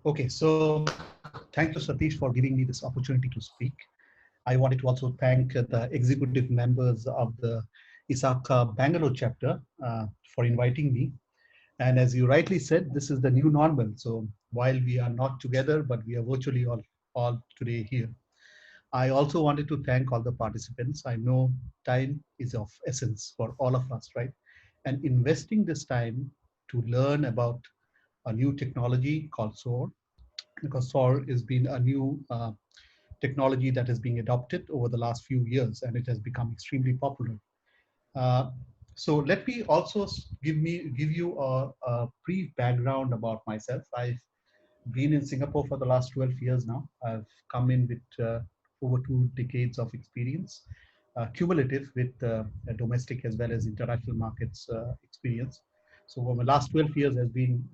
Okay, so thank you, Satish, for giving me this opportunity to speak. I wanted to also thank the executive members of the ISACA Bangalore chapter for inviting me. And as you rightly said, this is the new normal. So while we are not together, but we are virtually all today here. I also wanted to thank all the participants. I know time is of essence for all of us, right? And investing this time to learn about a new technology called SOAR, because SOAR has been a new technology that is being adopted over the last few years, and it has become extremely popular. Uh, so let me also give you a brief background about myself. I've been in Singapore for the last 12 years now. I've come in with over 2 decades of experience, cumulative with domestic as well as international markets experience. So over the last 12 years has been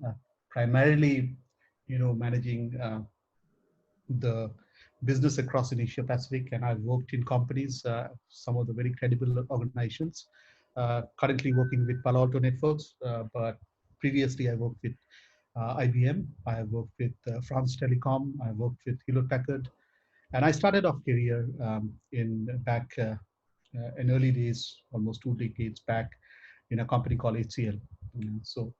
primarily, managing the business across in Asia Pacific, and I've worked in companies, some of the very credible organizations. Currently working with Palo Alto Networks, but previously I worked with IBM. I have worked with France Telecom. I worked with Hewlett Packard, and I started off career in back in early days, almost 2 decades back, in a company called HCL. So,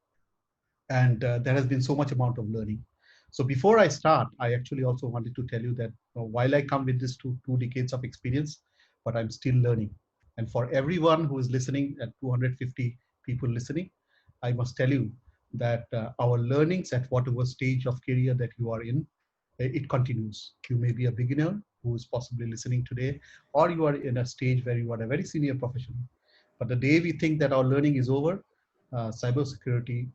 and there has been so much amount of learning. So before I start, I actually also wanted to tell you that while I come with this two decades of experience, but I'm still learning. And for everyone who is listening, at 250 people listening, I must tell you that our learnings at whatever stage of career that you are in, it continues. You may be a beginner who is possibly listening today, or you are in a stage where you are a very senior professional. But the day we think that our learning is over, cybersecurity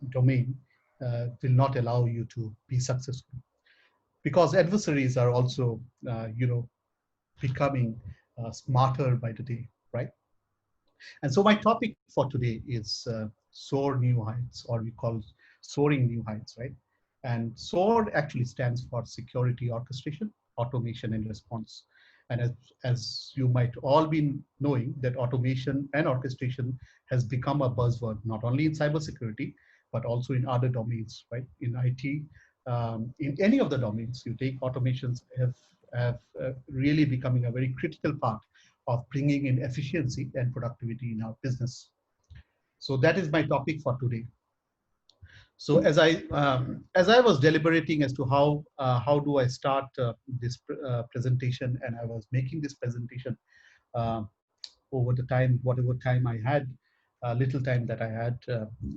domain will not allow you to be successful, because adversaries are also, becoming smarter by the day, right? And so my topic for today is SOAR New Heights, or we call soaring new heights, right? And SOAR actually stands for Security Orchestration, Automation, and Response. And as you might all be knowing, that automation and orchestration has become a buzzword, not only in cybersecurity, but also in other domains, right? In IT, in any of the domains, you take automations have really becoming a very critical part of bringing in efficiency and productivity in our business. So that is my topic for today. So as I was deliberating as to how do I start this presentation, and I was making this presentation uh, over the time, whatever time I had, little time that I had,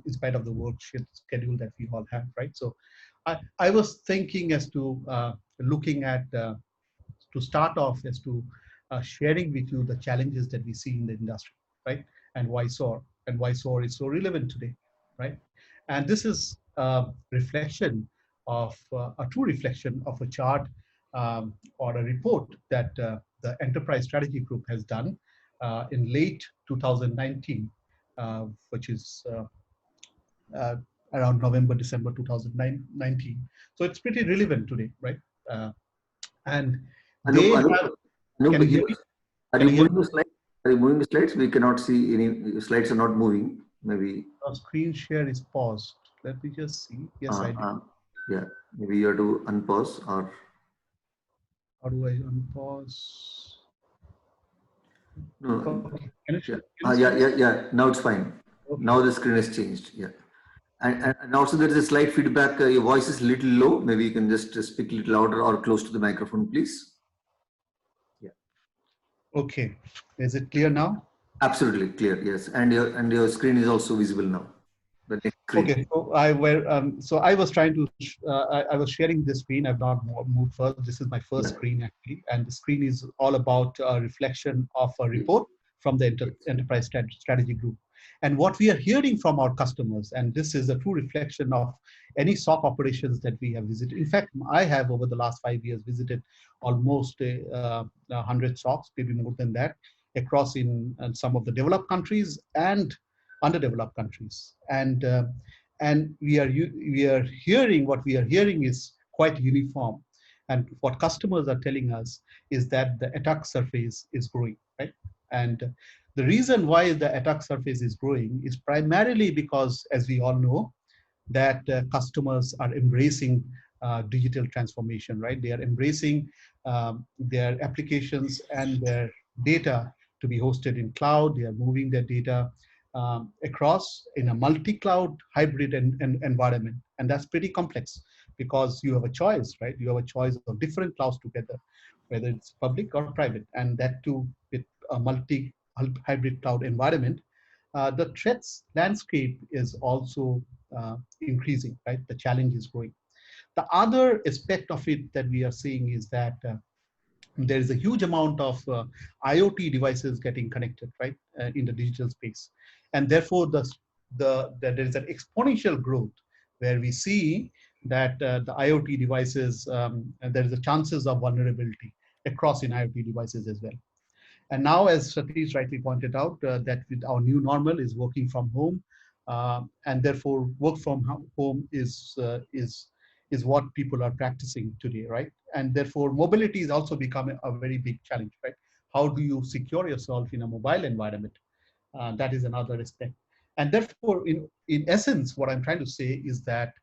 in spite of the work schedule that we all have, right? So I was thinking as to looking at to start off as to sharing with you the challenges that we see in the industry, right? And why SOAR, and why SOAR is so relevant today, right? And this is a reflection of a true reflection of a chart, or a report that the Enterprise Strategy Group has done in late 2019, which is uh, around November, December 2019. So it's pretty relevant today, right? Uh, and Anup, they Anup, have, Anup, can you hear me? are Can you you hear me? moving the slides? Are you moving the slides? We cannot see any slides are not moving. Maybe, Our screen share is paused. Let me just see. Yes, uh, I did. uh, yeah, maybe you have to unpause or How do I unpause? no. Okay. Yeah, Can you see yeah, me? yeah, yeah. Now it's fine. Okay. Now the screen has changed. Yeah, and also there is a slight feedback. Your voice is a little low. Maybe you can just speak a little louder or close to the microphone, please. Yeah, Okay. Is it clear now? absolutely clear. Yes, and your screen is also visible now. The next screen. Okay. So I was trying to. I was sharing this screen. I've not moved first. This is my first Yeah. screen actually, and the screen is all about a reflection of a Yes. report from the Yes. Enterprise Strategy Group, and what we are hearing from our customers. And this is a true reflection of any SOC operations that we have visited. In fact, I have over the last 5 years visited almost 100 SOCs, maybe more than that, across in some of the developed countries and underdeveloped countries. And we are hearing, what we are hearing is quite uniform. And what customers are telling us is that the attack surface is growing, right? And the reason why the attack surface is growing is primarily because, as we all know, that customers are embracing digital transformation, right? They are embracing their applications and their data to be hosted in cloud. They are moving their data across in a multi-cloud hybrid environment. And that's pretty complex because you have a choice, right? You have a choice of different clouds together, whether it's public or private, and that too with a multi-hybrid cloud environment. The threats landscape is also increasing, right? The challenge is growing. The other aspect of it that we are seeing is that there is a huge amount of IoT devices getting connected, right, in the digital space. And therefore, there is an exponential growth where we see that the IoT devices, and there is a chances of vulnerability across in IoT devices as well. And now, as Satish rightly pointed out, that with our new normal is working from home, and therefore work from home is what people are practicing today, right? And therefore, mobility is also becoming a very big challenge, right? How do you secure yourself in a mobile environment? That is another aspect. And therefore, in essence, what I'm trying to say is that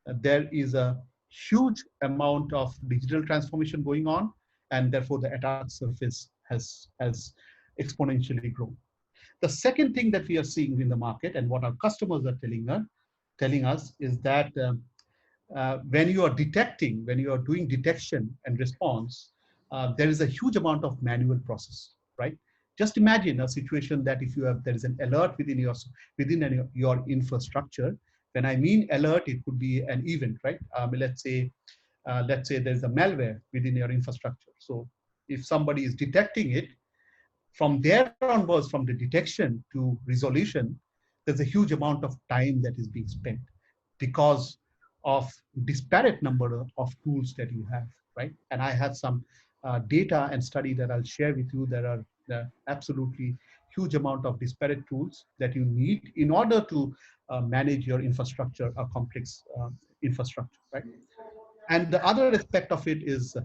there is a huge amount of digital transformation going on, and therefore the attack surface has exponentially grown. The second thing that we are seeing in the market and what our customers are telling us is that when you are detecting, when you are doing detection and response, there is a huge amount of manual process, right? Just imagine a situation that if you have, there is an alert within your infrastructure. When I mean alert, it could be an event, right? Let's say there's a malware within your infrastructure. So if somebody is detecting it, from there onwards, from the detection to resolution, there's a huge amount of time that is being spent because of disparate number of tools that you have, right? And I have some data and study that I'll share with you. There are absolutely huge amount of disparate tools that you need in order to manage your infrastructure, a complex infrastructure, right? And the other aspect of it is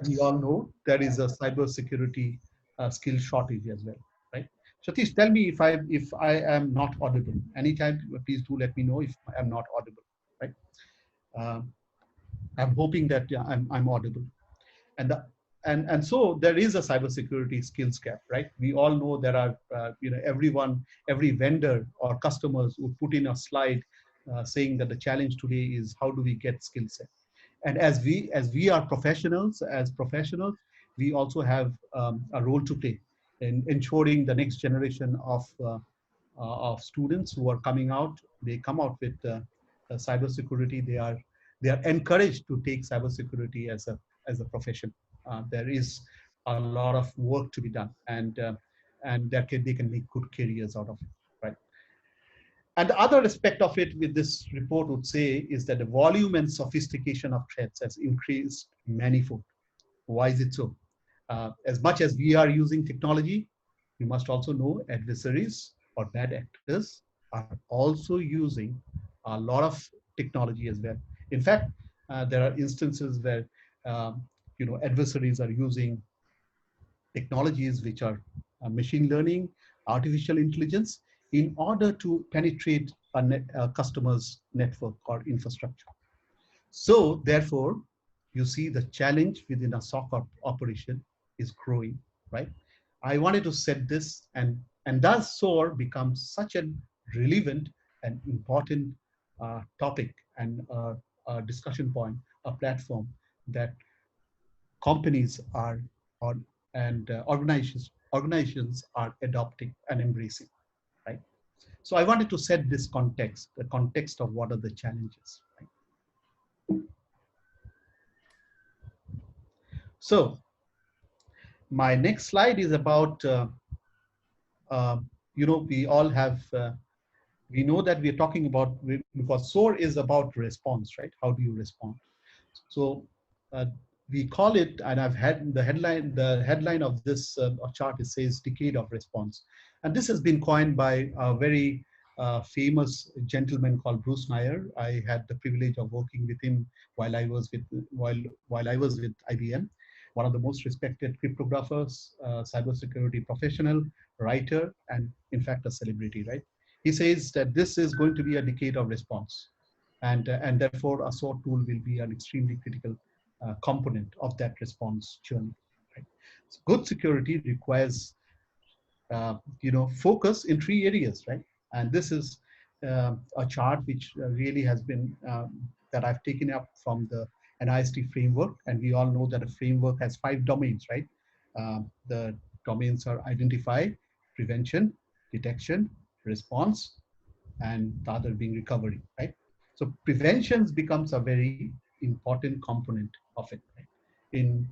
we all know there is a cybersecurity skill shortage as well, right? Satish, tell me if I am not audible. Anytime, please do let me know if I'm not audible, right? Um, I'm hoping that yeah, I'm audible. And the, and so there is a cybersecurity skills gap, right? We all know there are every vendor or customers would put in a slide saying that the challenge today is how do we get skill set. And as we are professionals, we also have a role to play in ensuring the next generation of students who are coming out. They come out with cybersecurity. They are encouraged to take cybersecurity as a profession. There is a lot of work to be done, and they can make good careers out of it, right? And the other aspect of it with this report would say is that the volume and sophistication of threats has increased manifold. Why is it so? As much as we are using technology, you must also know adversaries or bad actors are also using a lot of technology as well. In fact, there are instances where adversaries are using technologies which are machine learning, artificial intelligence, in order to penetrate a customer's network or infrastructure. So therefore, you see the challenge within a SOC operation is growing, right? I wanted to set this, and does SOAR become such a relevant and important topic and a discussion point, a platform that companies are on and organizations are adopting and embracing, right? So I wanted to set this context, the context of what are the challenges, right? So my next slide is about, we all have, we know that we're talking about, because SOAR is about response, right? How do you respond? So we call it, and I've had the headline of this chart, it says decade of response. And this has been coined by a very famous gentleman called Bruce Nair. I had the privilege of working with him while I was with IBM, one of the most respected cryptographers, cybersecurity professional, writer, and in fact a celebrity, right? He says that this is going to be a decade of response. and therefore a SOAR tool will be an extremely critical component of that response journey. Right? So good security requires focus in three areas, right? And this is a chart which really has been that I've taken up from the NIST framework, and we all know that a framework has 5 domains, right? The domains are identify, prevention, detection, response, and the other being recovery, right? So prevention becomes a very important component of it, right? In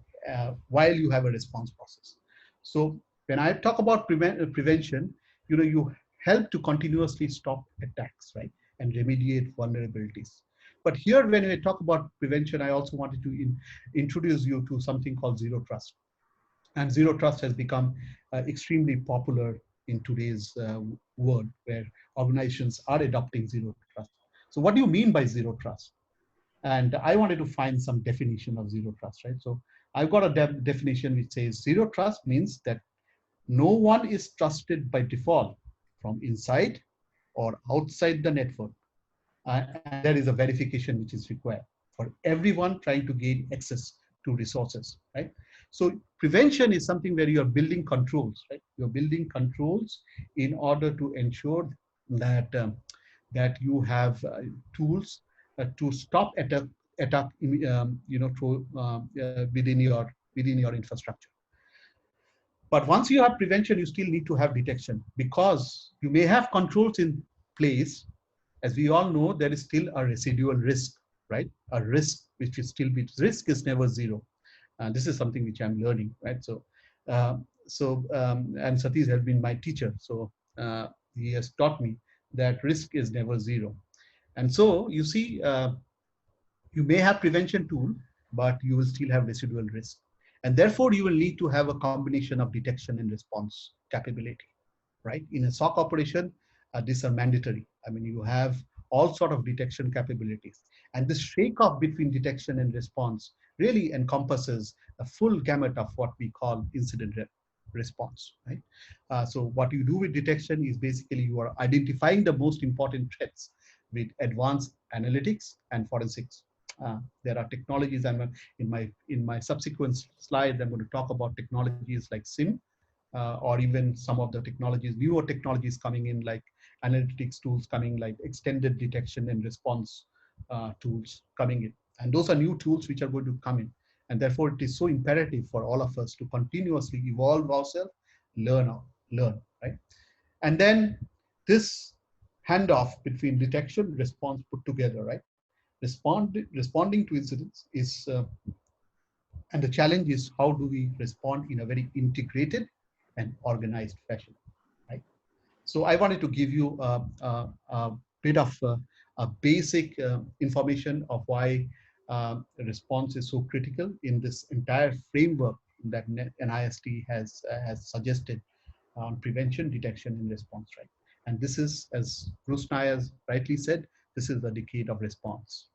while you have a response process. So when I talk about prevention, you help to continuously stop attacks, right, and remediate vulnerabilities. But here, when I talk about prevention, I also wanted to introduce you to something called zero trust. And zero trust has become extremely popular in today's world, where organizations are adopting zero trust. So what do you mean by zero trust? And I wanted to find some definition of zero trust, right? So I've got a definition which says zero trust means that no one is trusted by default from inside or outside the network. And there is a verification which is required for everyone trying to gain access to resources, right? So prevention is something where you are building controls, right? You're building controls in order to ensure that that you have tools to stop attack within your infrastructure. But once you have prevention, you still need to have detection, because you may have controls in place. As we all know, there is still a residual risk, right? A risk which is still, risk is never zero. And this is something which I'm learning, right? And Satish has been my teacher. So he has taught me that risk is never zero. And so you see, you may have prevention tool, but you will still have residual risk. And therefore, you will need to have a combination of detection and response capability, right? In a SOC operation, these are mandatory. I mean, you have all sort of detection capabilities. And this shake-off between detection and response really encompasses a full gamut of what we call incident response, right? So what you do with detection is basically you are identifying the most important threats with advanced analytics and forensics. There are technologies, and in my subsequent slides, I'm going to talk about technologies like SIM, or even some of the technologies, newer technologies coming in, like analytics tools coming, like extended detection and response tools coming in. And those are new tools which are going to come in. And therefore, it is so imperative for all of us to continuously evolve ourselves, learn, right? And then this handoff between detection and response put together, right? Responding to incidents is, and the challenge is how do we respond in a very integrated and organized fashion, right? So I wanted to give you a bit of a basic information of why response is so critical in this entire framework that NIST has suggested on prevention, detection, and response, right? And this is, as Bruce Nair rightly said, this is the decade of response.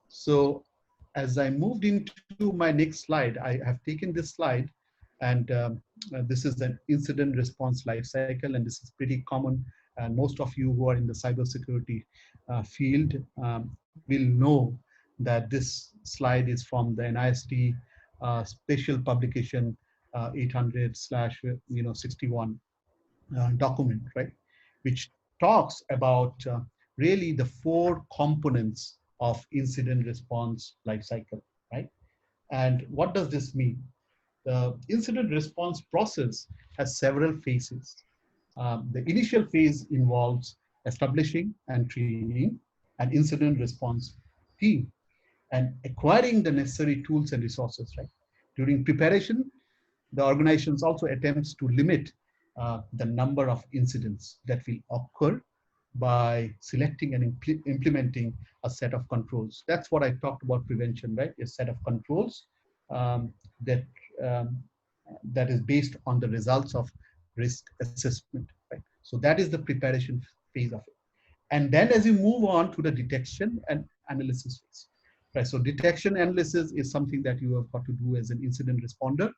So as I moved into my next slide, I have taken this slide, and this is an incident response life cycle, and this is pretty common. And most of you who are in the cybersecurity field will know that this slide is from the NIST special publication 800/61 document, right? Which talks about really the 4 components of incident response lifecycle, right? And what does this mean? The incident response process has several phases. The initial phase involves establishing and training an incident response team and acquiring the necessary tools and resources, right? During preparation, the organizations also attempts to limit the number of incidents that will occur by selecting and implementing a set of controls. That's what I talked about prevention, right? A set of controls that that is based on the results of risk assessment, right? So that is the preparation phase of it. And then as you move on to the detection and analysis phase, right? So detection analysis is something that you have got to do as an incident responder.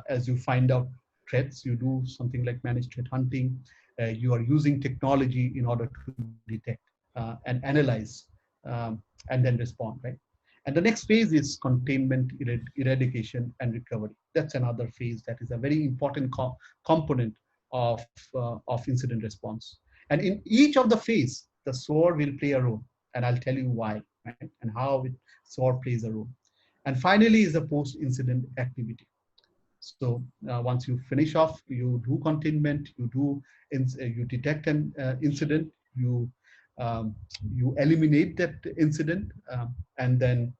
As you find out threats, you do something like managed threat hunting. you are using technology in order to detect and analyze and then respond, right? And the next phase is containment, eradication, and recovery. That's another phase that is a very important component of incident response. And in each of the phase, the SOAR will play a role, and I'll tell you why, right? And how SOAR plays a role. And finally is the post-incident activity. So once you finish off, you do containment, you detect an incident, you eliminate that incident, and then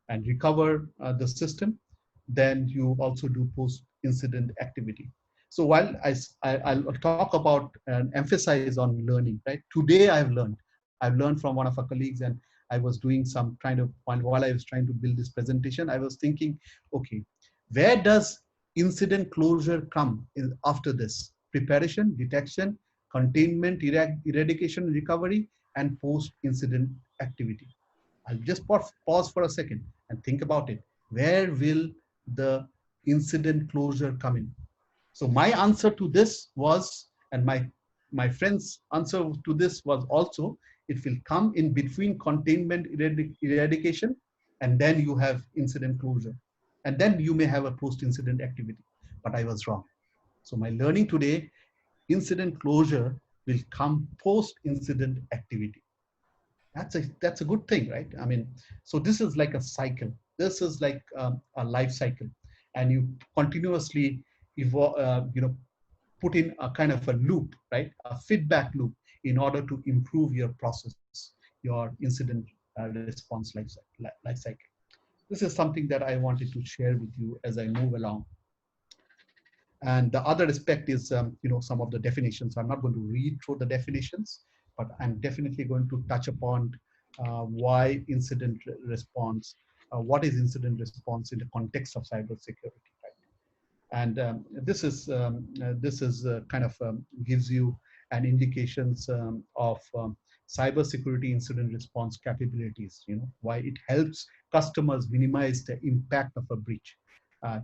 and recover the system. Then you also do post-incident activity. So while I'll talk about and emphasize on learning, right? Today I've learned from one of our colleagues, and I was doing some kind of, while I was trying to build this presentation, I was thinking, okay, where does incident closure come after this? Preparation, detection, containment, eradication, recovery, and post-incident activity. I'll just pause for a second and think about it. Where will the incident closure come in? So my answer to this was, and my friend's answer to this was also, it will come in between containment, eradication, and then you have incident closure. And then you may have a post-incident activity. But I was wrong. So my learning today, incident closure will come post-incident activity. That's a good thing, right? I mean, so this is like a cycle. This is like a life cycle, and you continuously put in a kind of a loop, right? A feedback loop in order to improve your process, your incident response life cycle. This is something that I wanted to share with you as I move along. And the other aspect is, some of the definitions. I'm not going to read through the definitions, but I'm definitely going to touch upon why incident response, what is incident response in the context of cybersecurity, right? And this is kind of gives you an indications of cybersecurity incident response capabilities. Why it helps customers minimize the impact of a breach.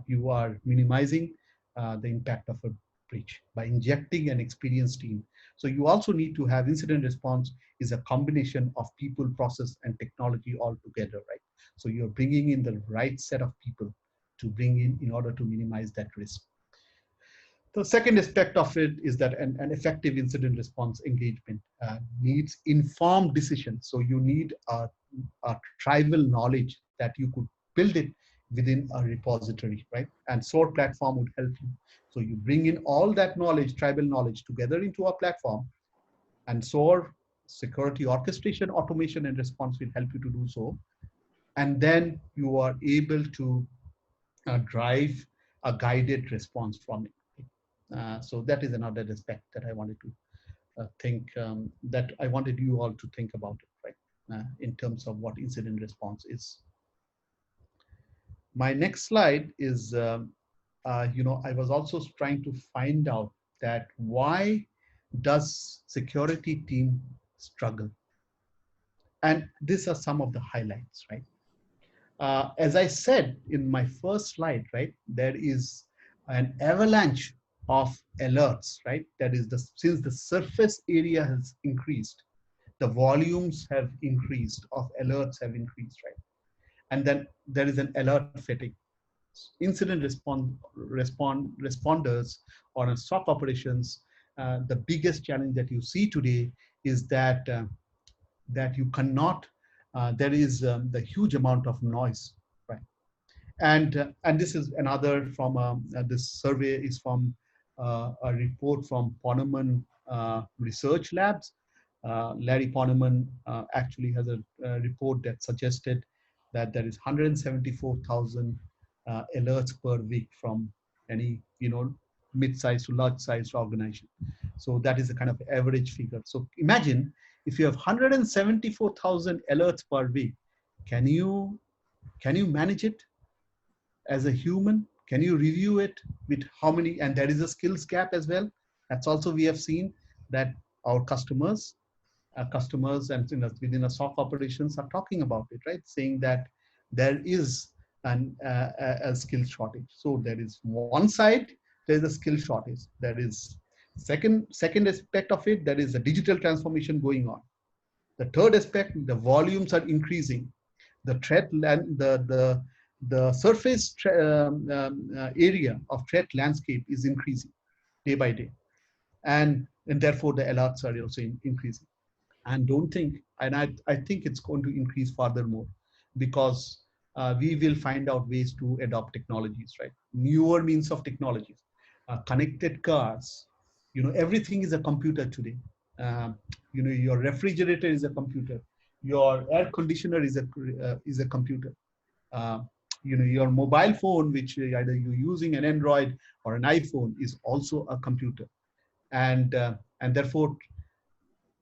You are minimizing the impact of a breach by injecting an experienced team. So you also need to have incident response is a combination of people, process, and technology all together, right? So you're bringing in the right set of people to bring in order to minimize that risk. The second aspect of it is that an effective incident response engagement needs informed decisions. So you need a tribal knowledge that you could build it within a repository, right? And SOAR platform would help you. So you bring in all that knowledge, tribal knowledge, together into a platform, and SOAR security orchestration, automation, and response will help you to do so. And then you are able to drive a guided response from it. So that is another aspect that I wanted to that I wanted you all to think about it, right? In terms of what incident response is. My next slide is, I was also trying to find out that why does security team struggle? And these are some of the highlights, right? As I said in my first slide, right, there is an avalanche of alerts, right? That is, since the surface area has increased, the volumes have increased of alerts have increased, right? And then there is an alert fatigue. Incident responders or SOC operations, the biggest challenge that you see today is that that you cannot, there is the huge amount of noise, right? And this is another from this survey is from a report from Ponemon Research Labs. Larry Ponemon actually has a report that suggested that there is 174,000 alerts per week from any mid-sized to large-sized organization. So that is the kind of average figure. So imagine if you have 174,000 alerts per week, can you manage it as a human? Can you review it with how many? And there is a skills gap as well. That's also we have seen that our customers and within a SOC operations are talking about it, right? Saying that there is a skill shortage. So there is one side, there is a skill shortage. There is Second aspect of it, there is a digital transformation going on. The third aspect, the volumes are increasing. The threat land, the surface area of threat landscape is increasing day by day, and therefore the alerts are also increasing. And don't think, and I think it's going to increase furthermore, because we will find out ways to adopt technologies, right? Newer means of technologies, connected cars. Everything is a computer today. Um, your refrigerator is a computer. Your air conditioner is a computer. Uh, your mobile phone, which either you're using an Android or an iPhone, is also a computer, and therefore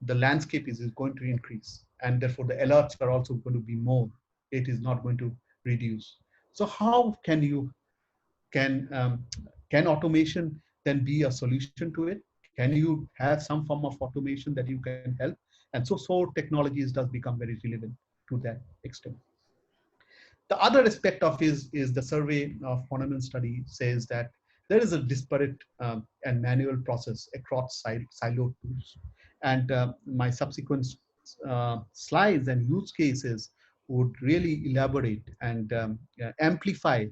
the landscape is going to increase, and therefore the alerts are also going to be more. It is not going to reduce. So how can automation then be a solution to it? Can you have some form of automation that you can help? And so technologies does become very relevant to that extent. The other aspect of is the survey of Poneman study says that there is a disparate and manual process across siloed tools. And my subsequent slides and use cases would really elaborate and amplify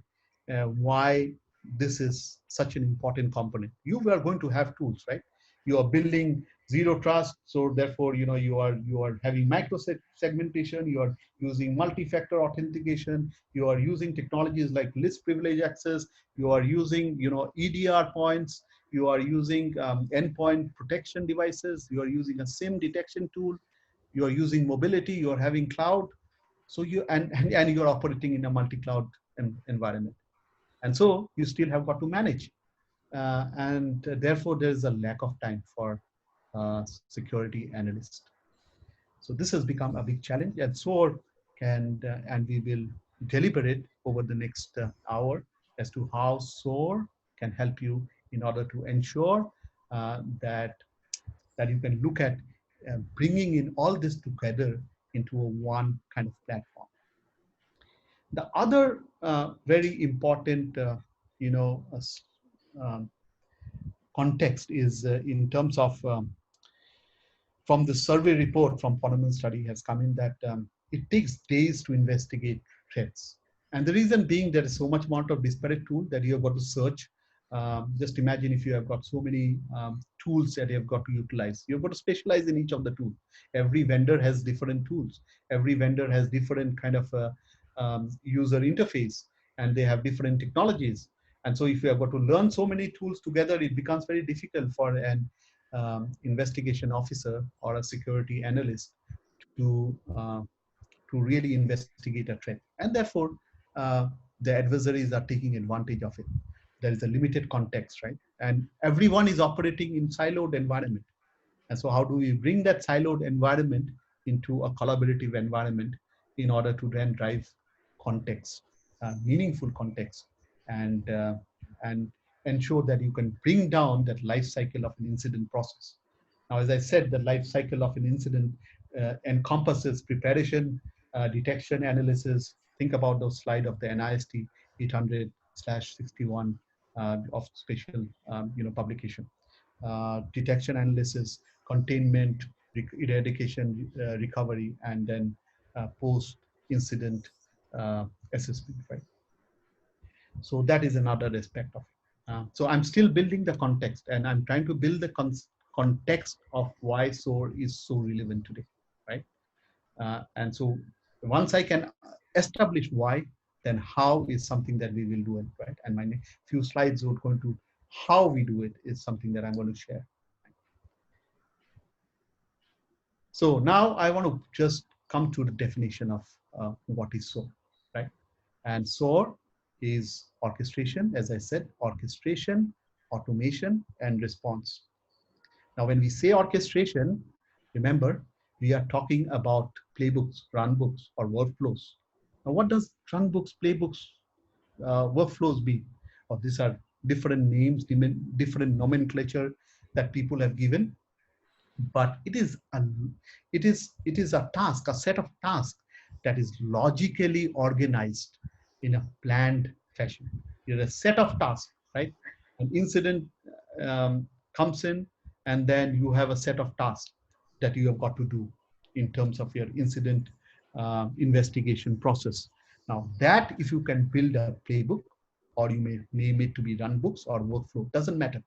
why this is such an important component. You are going to have tools, right? You are building zero trust, so therefore you are having micro segmentation. You are using multi-factor authentication. You are using technologies like list privilege access. You are using EDR points. You are using endpoint protection devices. You are using a SIM detection tool. You are using mobility. You are having cloud. So and you are operating in a multi-cloud environment. And so you still have got to manage. And therefore, there is a lack of time for security analysts. So this has become a big challenge, and SOAR and we will deliberate over the next hour as to how SOAR can help you in order to ensure that you can look at bringing in all this together into a one kind of platform. The other very important, you know, um, context is in terms of from the survey report from Poneman study has come in that it takes days to investigate threats. And the reason being there is so much amount of disparate tool that you have got to search. Just imagine if you have got so many tools that you have got to utilize. You've got to specialize in each of the tools. Every vendor has different tools. Every vendor has different kind of user interface, and they have different technologies. And so if you have got to learn so many tools together, it becomes very difficult for an investigation officer or a security analyst to really investigate a threat, and therefore uh, the adversaries are taking advantage of it. There is a limited context, right? And everyone is operating in siloed environment. And so how do we bring that siloed environment into a collaborative environment in order to then drive context, meaningful context, and and ensure that you can bring down that life cycle of an incident process. Now, as I said, the life cycle of an incident encompasses preparation, detection, analysis. Think about those slide of the NIST 800/61 of special publication. Detection, analysis, containment, eradication, recovery, and then post-incident assessment, right? So that is another aspect of it. So I'm still building the context, and I'm trying to build the context of why SOAR is so relevant today, right? And so once I can establish why, then how is something that we will do it, right? And my few slides are going to how we do it is something that I'm going to share. So now I want to just come to the definition of what is SOAR, right? And SOAR is orchestration, as I said, orchestration, automation, and response. Now, when we say orchestration, remember, we are talking about playbooks, runbooks, or workflows. Now, what does runbooks, playbooks, workflows be? Or these are different names, different nomenclature that people have given. But it is a task, a set of tasks that is logically organized in a planned fashion. It's a set of tasks, right? An incident comes in, and then you have a set of tasks that you have got to do in terms of your incident investigation process. Now that, if you can build a playbook, or you may name it to be run books or workflow, doesn't matter.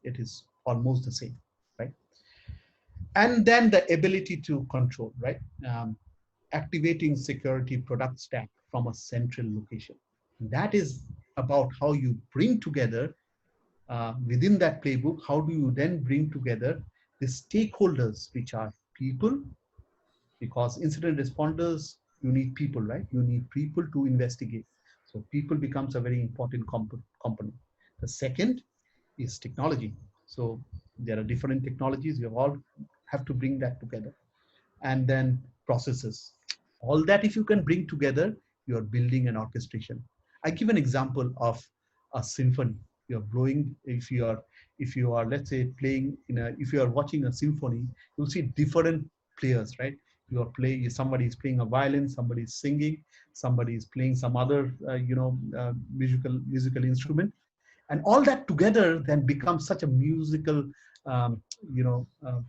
It is almost the same, right? And then the ability to control, right? Activating security product stack from a central location. That is about how you bring together within that playbook, how do you then bring together the stakeholders, which are people, because incident responders, you need people, right? You need people to investigate. So people becomes a very important component. The second is technology. So there are different technologies. You all have to bring that together. And then processes. All that, if you can bring together, you're building an orchestration. I give an example of a symphony. You're blowing, if you are, let's say, playing in a, if you are watching a symphony, you'll see different players, right? You are playing, somebody is playing a violin, somebody is singing, somebody is playing some other, musical instrument, and all that together then becomes such a musical, um, you know, uh,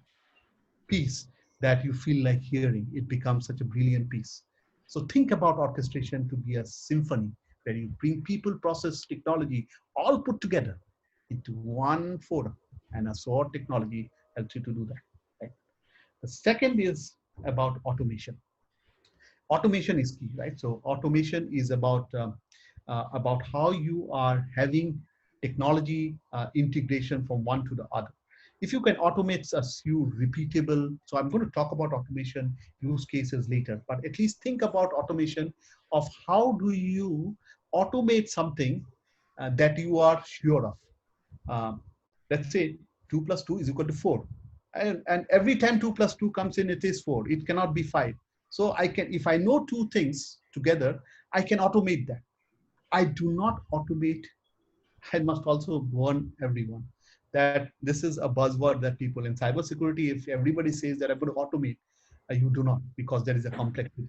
piece that you feel like hearing. It becomes such a brilliant piece. So think about orchestration to be a symphony where you bring people, process, technology all put together into one forum, and a SOAR technology helps you to do that. Right? The second is about automation. Automation is key, right? So automation is about how you are having technology integration from one to the other. If you can automate a few repeatable, so I'm going to talk about automation use cases later, but at least think about automation of how do you automate something that you are sure of. Um, let's say 2 plus 2 is equal to 4. And every time 2 plus 2 comes in, it is 4. It cannot be 5. So I can, if I know two things together, I can automate that. I do not automate. I must also warn everyone that this is a buzzword that people in cybersecurity, if everybody says that I'm going to automate, you do not, because there is a complexity.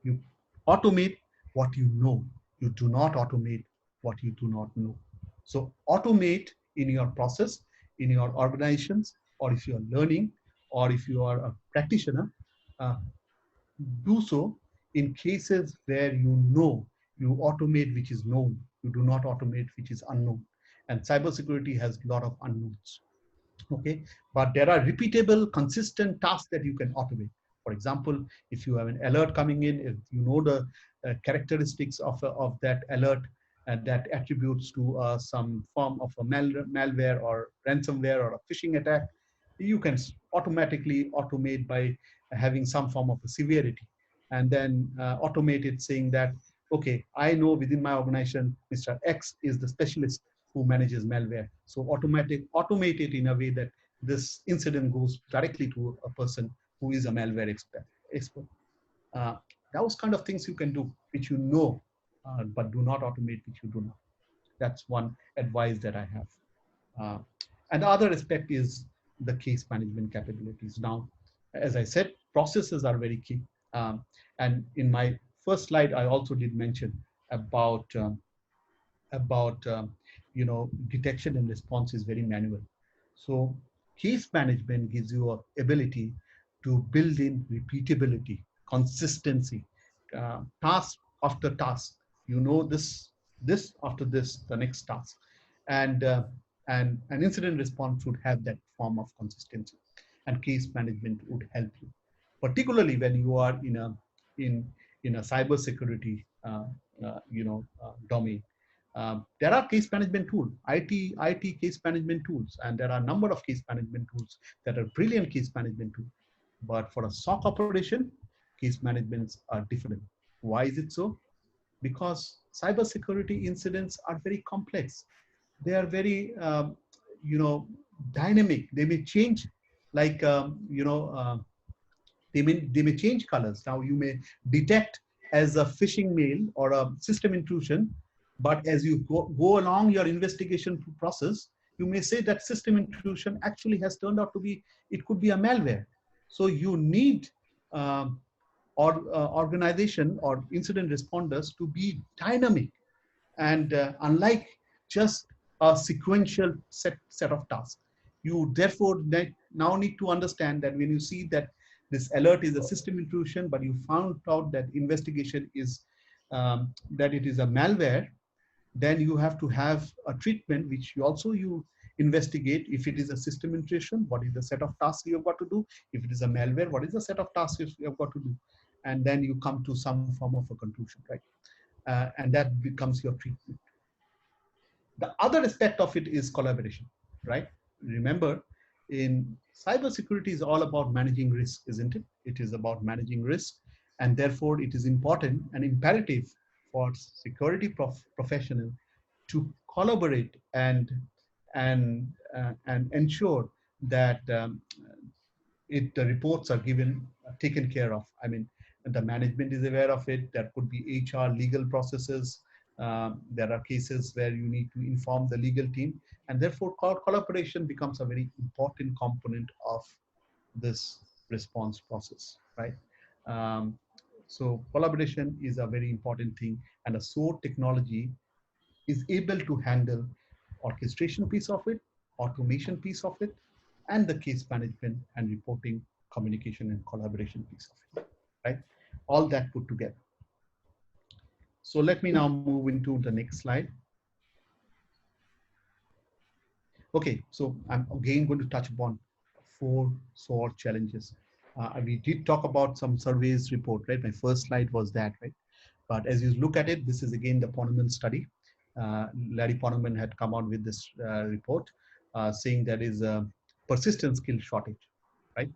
You automate what you know. You do not automate what you do not know. So automate in your process, in your organizations, or if you're learning, or if you are a practitioner, uh, do so in cases where you know. You automate which is known. You do not automate which is unknown. And cybersecurity has a lot of unknowns. Okay, but there are repeatable, consistent tasks that you can automate. For example, if you have an alert coming in, if you know the characteristics of that alert, and that attributes to some form of a malware or ransomware or a phishing attack, you can automatically automate by having some form of a severity, and then automate it saying that, okay, I know within my organization, Mr. X is the specialist who manages malware. So automate it in a way that this incident goes directly to a person who is a malware expert. Uh, those kind of things you can do, which you know, but do not automate which you do not. That's one advice that I have. Uh, and the other aspect is the case management capabilities. Now, as I said, processes are very key. And in my first slide, I also did mention about detection and response is very manual. So case management gives you a ability to build in repeatability, consistency, task after task. You know this after this, the next task, and and an incident response would have that form of consistency, and case management would help you, particularly when you are in in a cybersecurity domain. There are case management tools, IT case management tools, and there are a number of case management tools that are brilliant case management tools. But for a SOC operation, case managements are different. Why is it so? Because cybersecurity incidents are very complex. They are very, dynamic. They may change, like, they may change colors. Now you may detect as a phishing mail or a system intrusion, but as you go along your investigation process, you may say that system intrusion actually has turned out to be, it could be a malware. So you need organization or incident responders to be dynamic, and unlike just a sequential set of tasks. You therefore now need to understand that when you see that this alert is a system intrusion, but you found out that investigation is that it is a malware, then you have to have a treatment which you investigate. If it is a system intrusion, what is the set of tasks you've got to do? If it is a malware, what is the set of tasks you have got to do? And then you come to some form of a conclusion, right? And that becomes your treatment. The other aspect of it is collaboration, right? Remember, in cybersecurity is all about managing risk, isn't it? It is about managing risk, and therefore it is important and imperative for security professional to collaborate and ensure that the reports are taken care of. I mean, the management is aware of it. There could be HR, legal processes. There are cases where you need to inform the legal team, and therefore collaboration becomes a very important component of this response process, right? Um, so collaboration is a very important thing, and a SOAR technology is able to handle orchestration piece of it, automation piece of it, and the case management and reporting, communication and collaboration piece of it, right? All that put together. So let me now move into the next slide. Okay, so I'm again going to touch upon 4 SOAR challenges. We did talk about some surveys report, right? My first slide was that, right? But as you look at it, this is again the Ponemon study. Larry Ponemon had come out with this report saying there is a persistent skill shortage, right?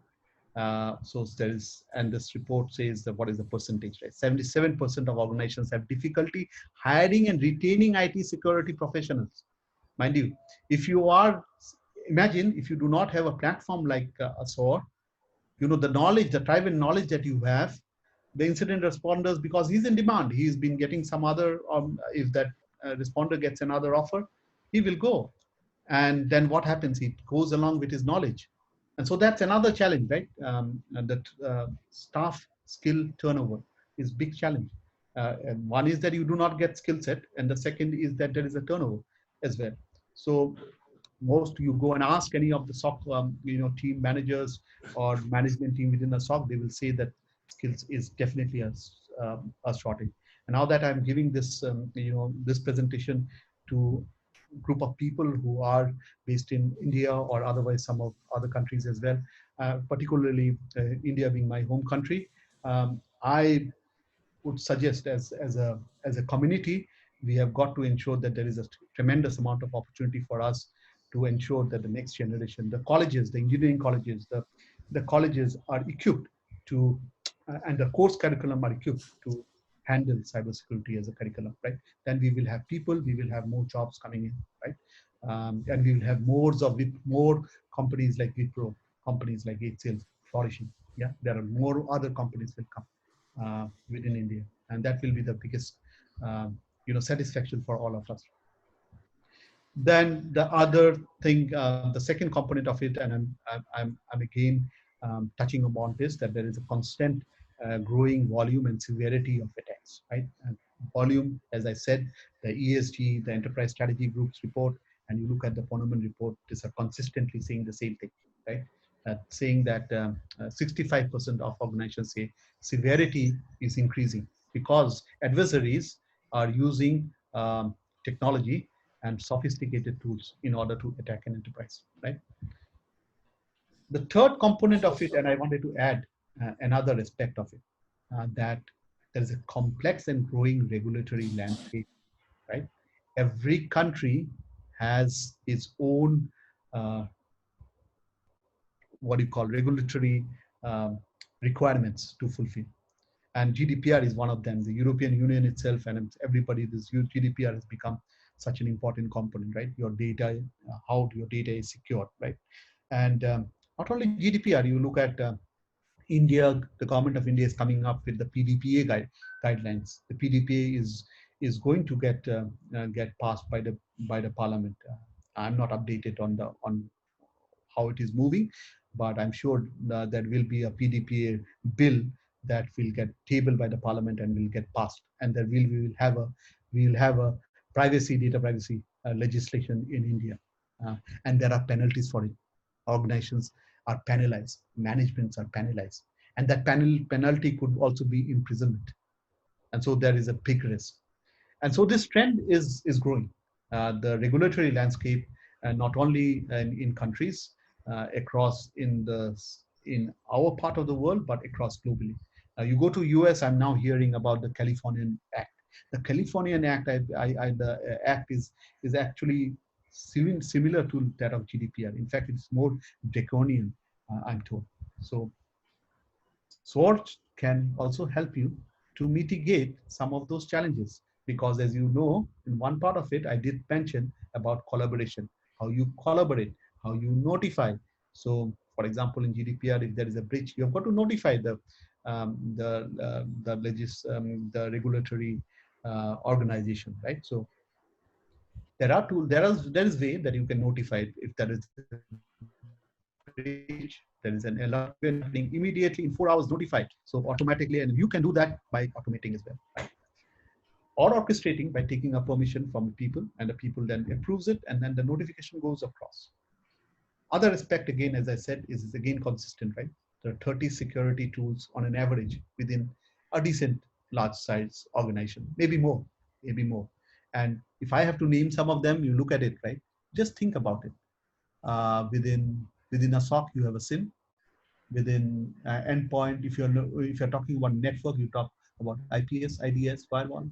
So there is, and this report says that what is the percentage, right? 77% of organizations have difficulty hiring and retaining IT security professionals. Mind you, if you are, imagine if you do not have a platform like a SOAR, you know, the knowledge, the tribal knowledge that you have, the incident responders, because he's in demand, he's been getting some other, if that responder gets another offer, he will go. And then what happens? It goes along with his knowledge. And so that's another challenge, right? And that staff skill turnover is big challenge. And one is that you do not get skill set, and the second is that there is a turnover as well. So most, you go and ask any of the SOC, team managers or management team within the SOC, they will say that skills is definitely a shortage. And now that I'm giving this, this presentation to group of people who are based in India or otherwise some of other countries as well, particularly India being my home country, I would suggest as a community, we have got to ensure that there is a tremendous amount of opportunity for us to ensure that the next generation, the colleges, the engineering colleges, the colleges are equipped to, and the course curriculum are equipped to handle cybersecurity as a curriculum, right? Then we will have people, we will have more jobs coming in, right? And we will have more companies like Wipro, companies like HCL flourishing. Yeah, there are more other companies will come within India, and that will be the biggest, satisfaction for all of us. Then the other thing, the second component of it, and I'm again touching upon this, that there is a constant growing volume and severity of attacks, right? And volume, as I said, the ESG, the Enterprise Strategy Group's report, and you look at the Ponemon report, is consistently saying the same thing, right? Saying that 65% of organizations say severity is increasing because adversaries are using technology and sophisticated tools in order to attack an enterprise, right? The third component of it, and I wanted to add another aspect of it, that there is a complex and growing regulatory landscape, right? Every country has its own, what do you call, regulatory requirements to fulfill. And GDPR is one of them. The European Union itself and everybody, this GDPR has become such an important component, right? Your data, how your data is secured, right? And not only GDPR, you look at India, the government of India is coming up with the PDPA guidelines. The PDPA is going to get passed by the Parliament. I'm not updated on how it is moving, but I'm sure there will be a PDPA bill that will get tabled by the Parliament and will get passed, and there we will have a data privacy legislation in India, and there are penalties for it. organizations are penalized, managements are penalized, and that penalty could also be imprisonment. And so there is a big risk. And so this trend is growing. The regulatory landscape, not only in countries across in our part of the world, but across globally. You go to US, I'm now hearing about the Californian Act. The Californian Act, the act is actually similar to that of GDPR. In fact, it's more draconian, I'm told. So SOAR can also help you to mitigate some of those challenges. Because as you know, in one part of it, I did mention about collaboration, how you collaborate, how you notify. So for example, in GDPR, if there is a breach, you have got to notify the regulatory organization, right? So there are tools, there is way that you can notify it. If there is a breach, there is an alert happening immediately in 4 hours, notified. So automatically, and you can do that by automating as well, right? Or orchestrating by taking a permission from people, and the people then approves it, and then the notification goes across. Other aspect, again, as I said, is again consistent, right? There are 30 security tools on an average within a decent large size organization, maybe more, maybe more. And if I have to name some of them, you look at it, right? Just think about it. Within a SOC, you have a SIM. Within endpoint, if you're talking about network, you talk about IPS, IDS, firewall.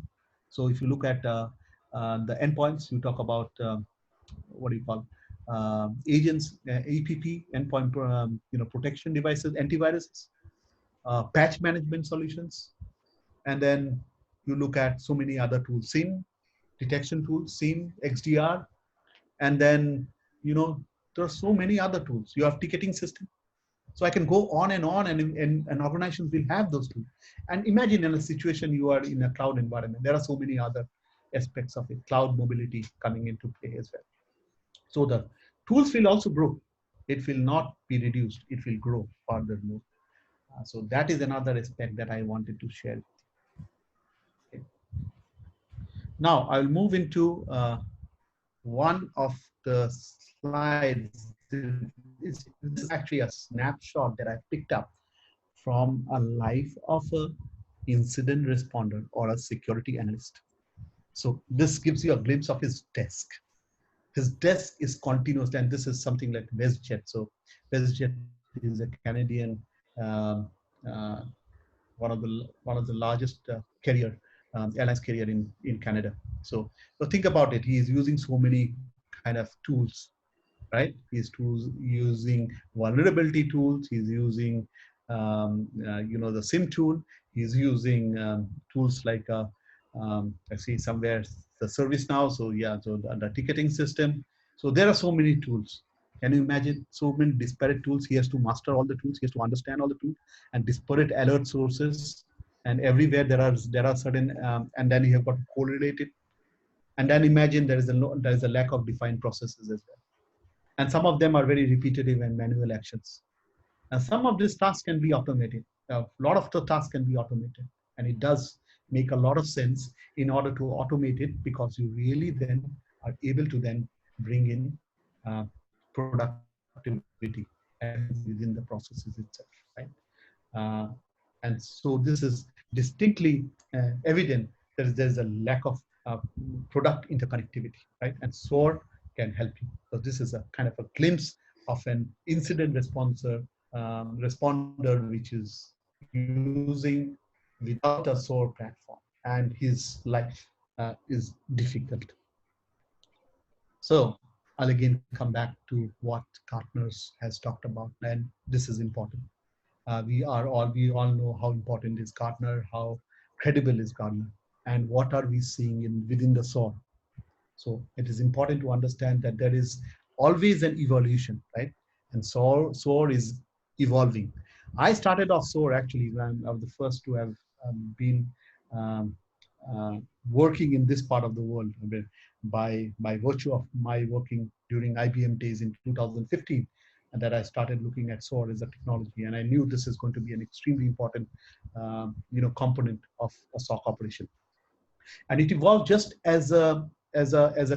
So if you look at the endpoints, you talk about what do you call agents, APP, endpoint protection devices, antiviruses, patch management solutions, and then you look at so many other tools, SIM detection tools, SIM, XDR, and then there are so many other tools. You have ticketing system. So I can go on, and organizations will have those tools. And imagine in a situation you are in a cloud environment. There are so many other aspects of it, cloud mobility coming into play as well. So the tools will also grow. It will not be reduced. It will grow furthermore. So that is another aspect that I wanted to share. Okay. Now I'll move into one of the slides. This is actually a snapshot that I picked up from a life of a incident responder or a security analyst. So this gives you a glimpse of his desk. His desk is continuous, and this is something like WestJet. So WestJet is a Canadian, um, uh, one of the largest airlines carrier in Canada. So think about it. He is using so many kind of tools, right? He's using vulnerability tools. He's using the SIM tool. He's using tools like I see somewhere the ServiceNow. So yeah, so the ticketing system. So there are so many tools. Can you imagine so many disparate tools? He has to master all the tools. He has to understand all the tools and disparate alert sources. And everywhere there are certain, and then you have got to correlate it. And then imagine there is a lack of defined processes as well. And some of them are very repetitive and manual actions. And some of these tasks can be automated. A lot of the tasks can be automated. And it does make a lot of sense in order to automate it, because you really then are able to then bring in productivity and efficiency within the processes itself, right? Uh, and so this is distinctly evident that there's a lack of product interconnectivity, right? And SOAR can help you. So this is a kind of a glimpse of an incident responder which is using without a SOAR platform, and his life is difficult. So I'll again come back to what Gartner has talked about, and this is important. We all know how important is Gartner, how credible is Gartner, and what are we seeing within the SOAR. So it is important to understand that there is always an evolution, right? And SOAR is evolving. I started off SOAR actually when I was the first to have been um, uh, working in this part of the world by virtue of my working during IBM days in 2015, and that I started looking at SOAR as a technology, and I knew this is going to be an extremely important component of a SOC operation. And it evolved just as a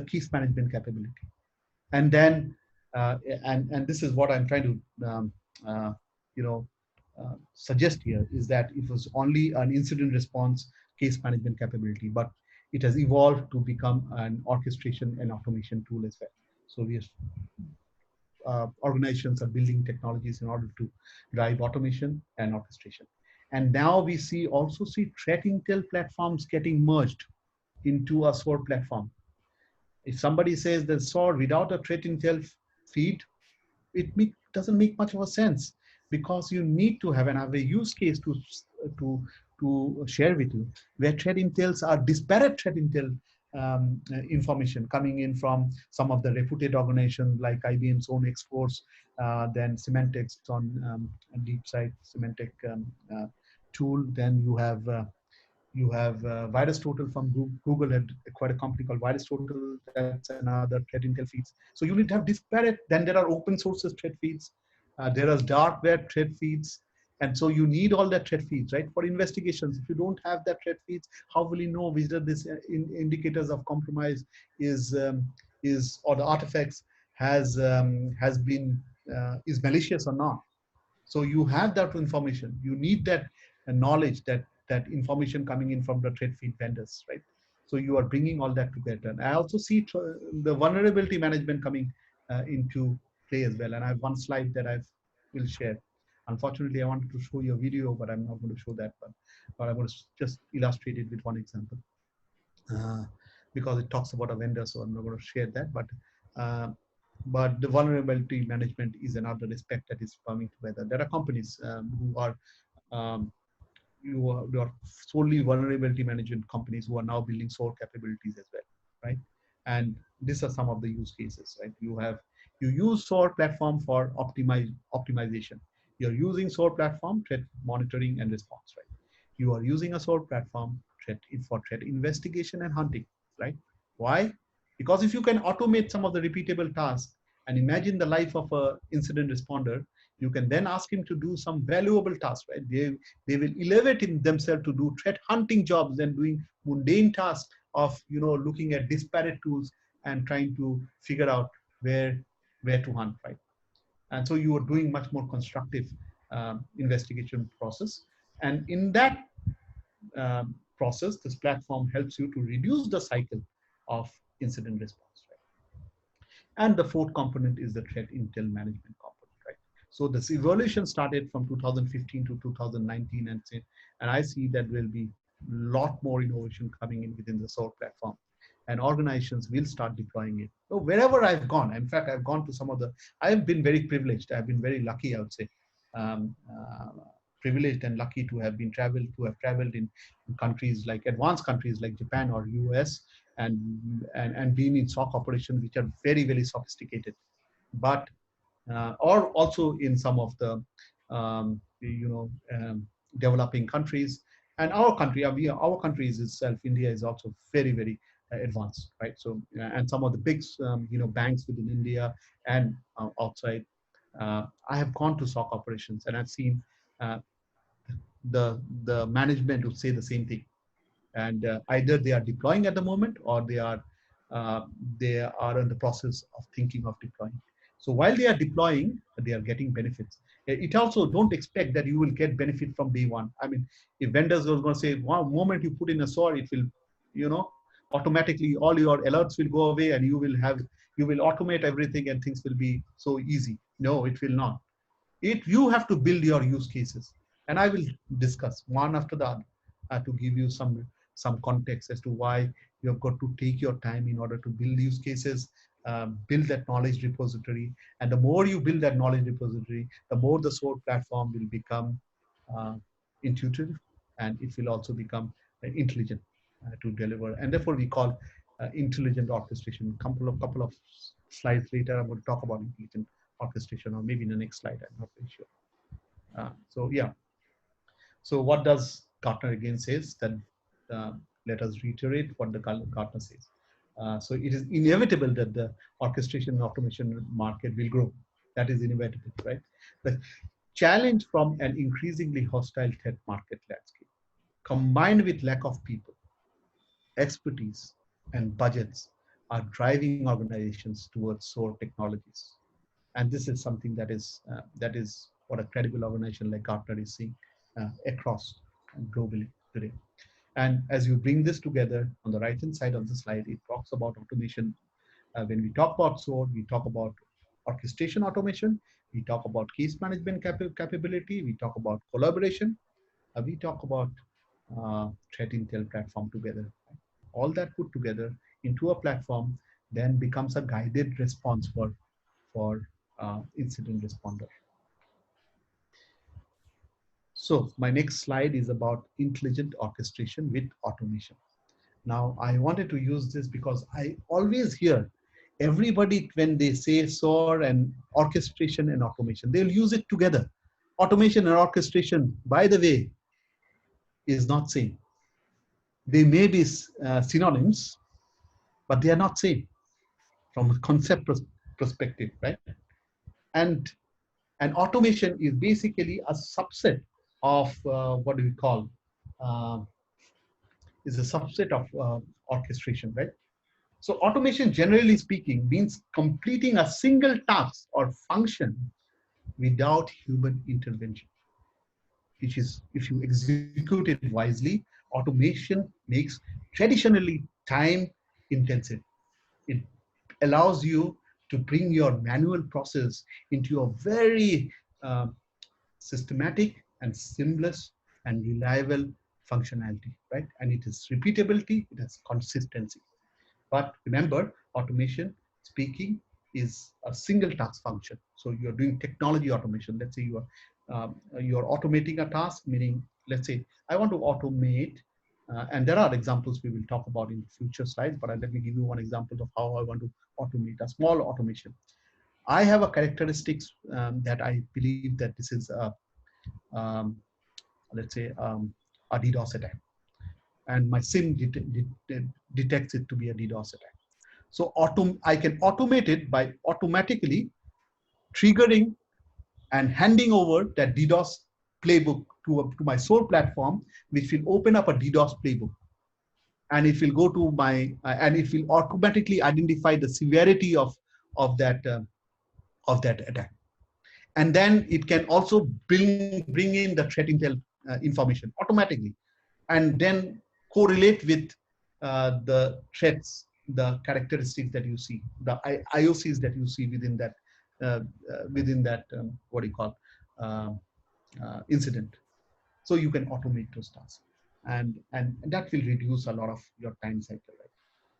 case management capability. And then And this is what I'm trying to you know suggest here, is that it was only an incident response case management capability, but it has evolved to become an orchestration and automation tool as well. So we have organizations are building technologies in order to drive automation and orchestration. And now we also see threat intel platforms getting merged into a SOAR platform. If somebody says that SOAR without a threat intel feed, doesn't make much of a sense, because you need to have a use case to share with you, where threat intels are disparate threat intel information coming in from some of the reputed organizations like IBM's own X-Force, then Symantec's on DeepSight Symantec tool. Then you have Virus Total from Google had acquired a company called Virus Total. That's another threat intel feeds. So you need to have disparate. Then there are open sources threat feeds. There are dark web threat feeds. And so you need all that threat feeds, right? For investigations, if you don't have that threat feeds, how will you know whether this indicators of compromise is or the artifacts is malicious or not? So you have that information. You need that knowledge, that information coming in from the threat feed vendors, right? So you are bringing all that together. And I also see the vulnerability management coming into play as well. And I have one slide that I will share. Unfortunately, I wanted to show you a video, but I'm not going to show that one. But I'm going to just illustrate it with one example. Because it talks about a vendor, so I'm not going to share that. But the vulnerability management is another aspect that is coming together. There are companies who are solely vulnerability management companies who are now building SOAR capabilities as well, right? And these are some of the use cases, right? You use SOAR platform for optimization. You're using SOAR platform threat monitoring and response, right? You are using a SOAR platform for threat investigation and hunting, right? Why? Because if you can automate some of the repeatable tasks and imagine the life of an incident responder, you can then ask him to do some valuable tasks, right? They will elevate themselves to do threat hunting jobs than doing mundane tasks of looking at disparate tools and trying to figure out where to hunt, right? And so you are doing much more constructive investigation process. And in that process, this platform helps you to reduce the cycle of incident response, right? And the fourth component is the threat intel management component, right? So this evolution started from 2015 to 2019, and I see that there will be a lot more innovation coming in within the SOAR platform, and organizations will start deploying it. So wherever I've gone, in fact, I've gone to I have been very privileged. I've been very lucky, I would say. Privileged and lucky to have traveled in countries like advanced countries like Japan or US, and been in SOC operations which are very, very sophisticated, but or also in some of the developing countries. And our country is itself, India, is also very, very advanced, right? So and some of the big banks within India and outside. I have gone to SOC operations and I've seen the management would say the same thing, and either they are deploying at the moment or they are in the process of thinking of deploying. So while they are deploying, they are getting benefits. It also, don't expect that you will get benefit from day one. I mean, if vendors are going to say, one moment you put in a SOAR, it will automatically all your alerts will go away and you will automate everything and things will be so easy. No, it will not. You have to build your use cases, and I will discuss one after the other to give you some context as to why you have got to take your time in order to build use cases, build that knowledge repository. And the more you build that knowledge repository, the more the SOAR platform will become intuitive, and it will also become intelligent to deliver. And therefore we call intelligent orchestration. Couple of slides later, I'm going to talk about intelligent orchestration, or maybe in the next slide, I'm not very sure. So yeah. So what does Gartner again says that, let us reiterate what the Gartner says. So it is inevitable that the orchestration and automation market will grow. That is inevitable, right? The challenge from an increasingly hostile threat market landscape, combined with lack of people, expertise, and budgets, are driving organizations towards SOAR technologies. And this is something that is what a credible organization like Gartner is seeing across globally today. And as you bring this together on the right hand side of the slide, it talks about automation. When we talk about SOAR, we talk about orchestration automation, we talk about case management capability, we talk about collaboration, we talk about threat intel platform together. All that put together into a platform then becomes a guided response for incident responder. So my next slide is about intelligent orchestration with automation. Now, I wanted to use this because I always hear everybody when they say SOAR and orchestration and automation, they'll use it together. Automation and orchestration, by the way, is not same. They may be synonyms, but they are not same from a concept perspective, right? And automation is basically a subset of what do we call uh, is a subset of orchestration, right? So automation, generally speaking, means completing a single task or function without human intervention, which is, if you execute it wisely, automation makes traditionally time intensive. It allows you to bring your manual process into a very systematic and seamless and reliable functionality, right? And it is repeatability, it has consistency. But remember, automation speaking is a single task function. So you're doing technology automation. Let's say you're automating a task, meaning, let's say I want to automate, and there are examples we will talk about in future slides, but let me give you one example of how I want to automate a small automation. I have a characteristics that I believe that this is um, let's say a DDoS attack, and my SIM detects it to be a DDoS attack. So I can automate it by automatically triggering and handing over that DDoS playbook to my SOAR platform, which will open up a DDoS playbook. And it will go to my, and it will automatically identify the severity of that attack. And then it can also bring in the threat intel information automatically, and then correlate with the threats, the characteristics that you see, the IOCs that you see within that what do you call uh, incident. So you can automate those tasks, and that will reduce a lot of your time cycle, right?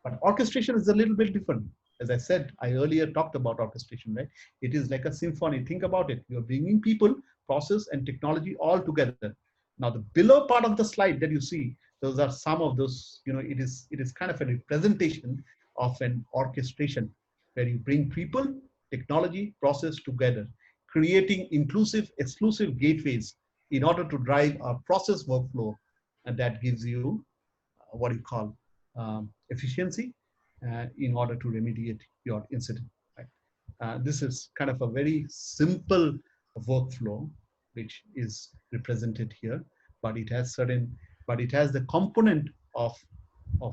But orchestration is a little bit different. As I said, I earlier talked about orchestration, right? It is like a symphony. Think about it. You're bringing people, process, and technology all together. Now, the below part of the slide that you see, those are some of those, it is kind of a representation of an orchestration where you bring people, technology, process together, creating inclusive, exclusive gateways in order to drive a process workflow, and that gives you what you call efficiency in order to remediate your incident. Right? This is kind of a very simple workflow, which is represented here, but it has the component of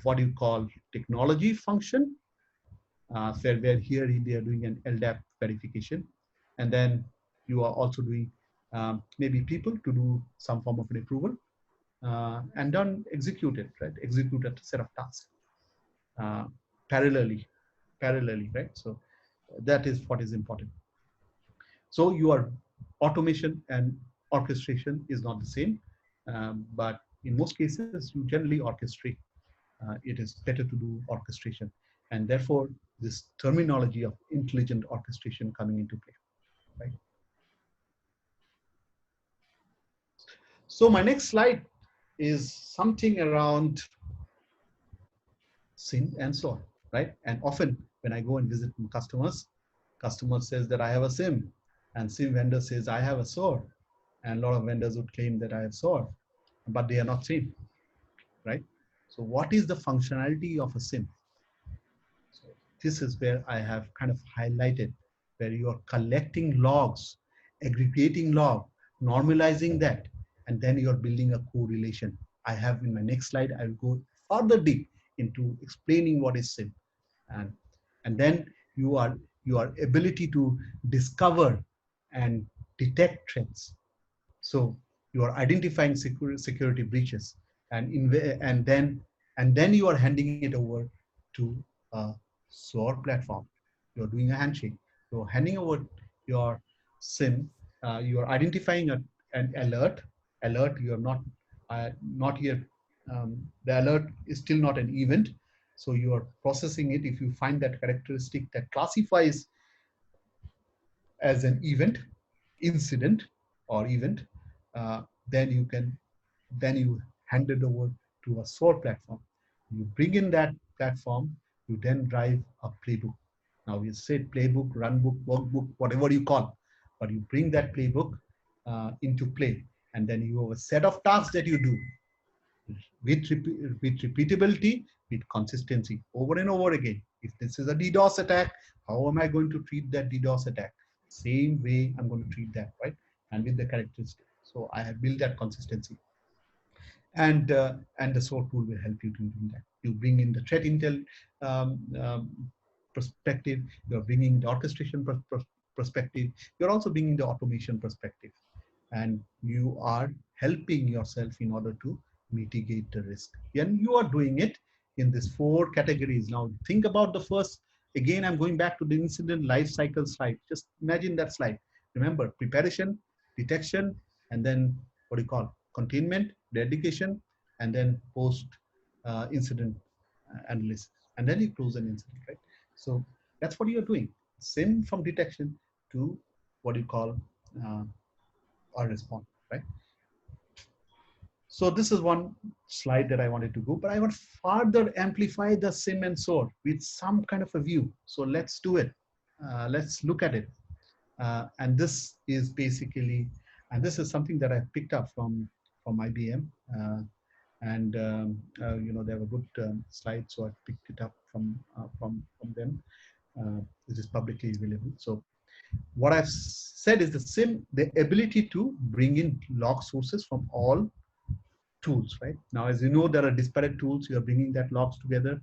what you call technology function, where here they are doing an LDAP verification, and then you are also doing maybe people to do some form of an approval, and then execute it, right? Execute a set of tasks uh, parallelly, right? So that is what is important. So your automation and orchestration is not the same, but in most cases, you generally orchestrate. It is better to do orchestration, and therefore this terminology of intelligent orchestration coming into play, right? So my next slide is something around SIM and SOAR, right? And often when I go and visit customers, customer says that I have a SIM, and SIM vendor says I have a SOAR, and a lot of vendors would claim that I have SOAR, but they are not SIM, right? So what is the functionality of a SIM? So this is where I have kind of highlighted, where you are collecting logs, aggregating log, normalizing that, and then you're building a correlation. I have in my next slide, I will go further deep into explaining what is SIM. And then your ability to discover and detect threats. So you are identifying security breaches, and then you are handing it over to a SOAR platform. You're doing a handshake. You're handing over your SIM. You are identifying an alert. Alert. You are not yet. The alert is still not an event. So you are processing it. If you find that characteristic that classifies as an event, incident, or event, then you hand it over to a SOAR platform. You bring in that platform, you then drive a playbook. Now we said playbook, runbook, workbook, whatever you call, but you bring that playbook into play, and then you have a set of tasks that you do with repeatability, with consistency, over and over again. If this is a DDoS attack, how am I going to treat that DDoS attack? Same way I'm going to treat that, right? And with the characteristic. So I have built that consistency. And the SOAR tool will help you to do that. You bring in the threat intel perspective. You're bringing the orchestration perspective. You're also bringing the automation perspective, and you are helping yourself in order to mitigate the risk. And you are doing it in these 4 categories. Now think about the first. Again, I'm going back to the incident life cycle slide. Just imagine that slide. Remember, preparation, detection, and then what do you call containment, dedication, and then post incident analysis, and then you close an incident, right? So that's what you're doing. Same from detection to what you call or response, right? So this is one slide that I wanted to go, but I want to further amplify the SIM and SOAR with some kind of a view. So let's do it. Let's look at it. And this is basically, and this is something that I picked up from IBM. You know, they have a good slide, so I picked it up from them. This is publicly available. So what I've said is the ability to bring in log sources from all tools, right? Now, as you know, there are disparate tools. You are bringing that logs together,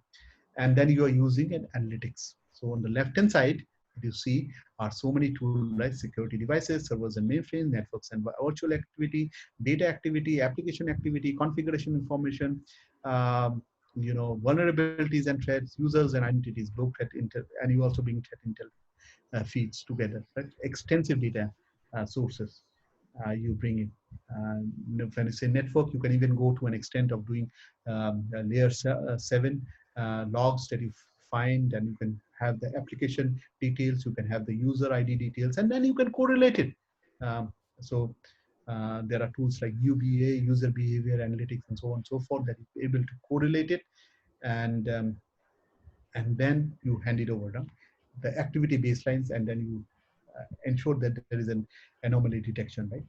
and then you are using an analytics. So on the left-hand side, you see are so many tools like security devices, servers and mainframes, networks and virtual activity, data activity, application activity, configuration information, you know, vulnerabilities and threats, users and identities, both threat intel, and you also bring threat intel feeds together, right? Extensive data sources you bring in. When you say network, you can even go to an extent of doing layer 7 logs that you find, and you can have the application details, you can have the user ID details, and then you can correlate it. So there are tools like UBA, user behavior analytics, and so on and so forth, that you're able to correlate it, and then you hand it over the activity baselines, and then you ensure that there is an anomaly detection, right?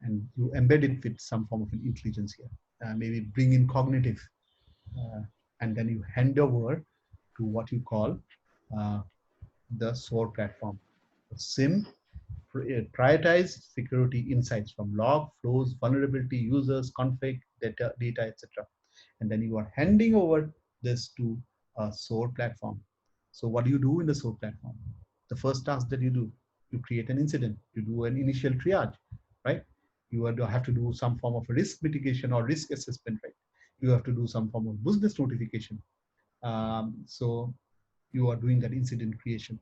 And you embed it with some form of an intelligence here. Maybe bring in cognitive, and then you hand over to what you call the SOAR platform. SIM prioritize security insights from log, flows, vulnerability, users, config, data, etc. And then you are handing over this to a SOAR platform. So what do you do in the SOAR platform? The first task that you do, you create an incident, you do an initial triage, right? You have to do some form of risk mitigation or risk assessment, right? You have to do some form of business notification. So you are doing that incident creation.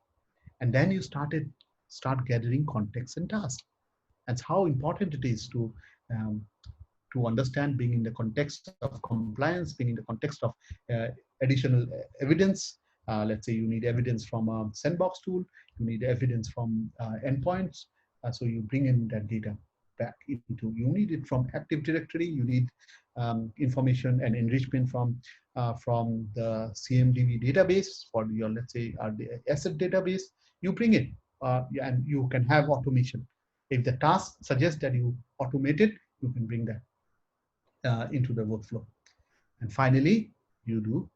And then you start gathering context and tasks. That's how important it is to understand, being in the context of compliance, being in the context of additional evidence. Let's say you need evidence from a sandbox tool, you need evidence from endpoints. So you bring in that data back into, you need it from Active Directory, you need information and enrichment from the CMDB database for your, let's say, the asset database. You bring it, and you can have automation. If the task suggests that you automate it, you can bring that into the workflow. And finally, you do